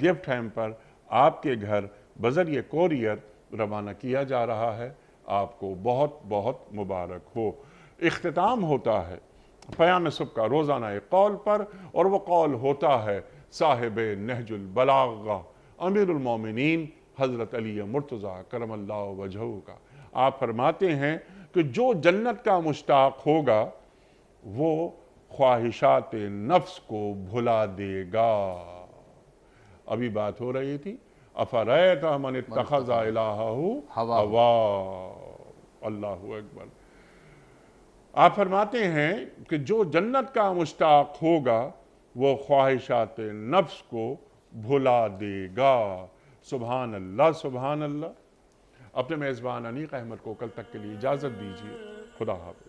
گفٹ ہیمپر آپ کے گھر بذریعہ کوریئر روانہ کیا جا رہا ہے۔ آپ کو بہت بہت مبارک ہو۔ اختتام ہوتا ہے پیام صبح کا روزانہ ایک قول پر، اور وہ قول ہوتا ہے صاحب نہج البلاغہ امیر المومنین حضرت علی مرتضیٰ کرم اللہ وجہہ کا۔ آپ فرماتے ہیں کہ جو جنت کا مشتاق ہوگا وہ خواہشات نفس کو بھلا دے گا۔ ابھی بات ہو رہی تھی افرأیت من اتخذ الہہ ہواہ، اللہ اکبر۔ آپ فرماتے ہیں کہ جو جنت کا مشتاق ہوگا وہ خواہشات نفس کو بھلا دے گا۔ سبحان اللہ سبحان اللہ۔ اپنے میزبان انیق احمد کو کل تک کے لیے اجازت دیجیے۔ خدا حافظ۔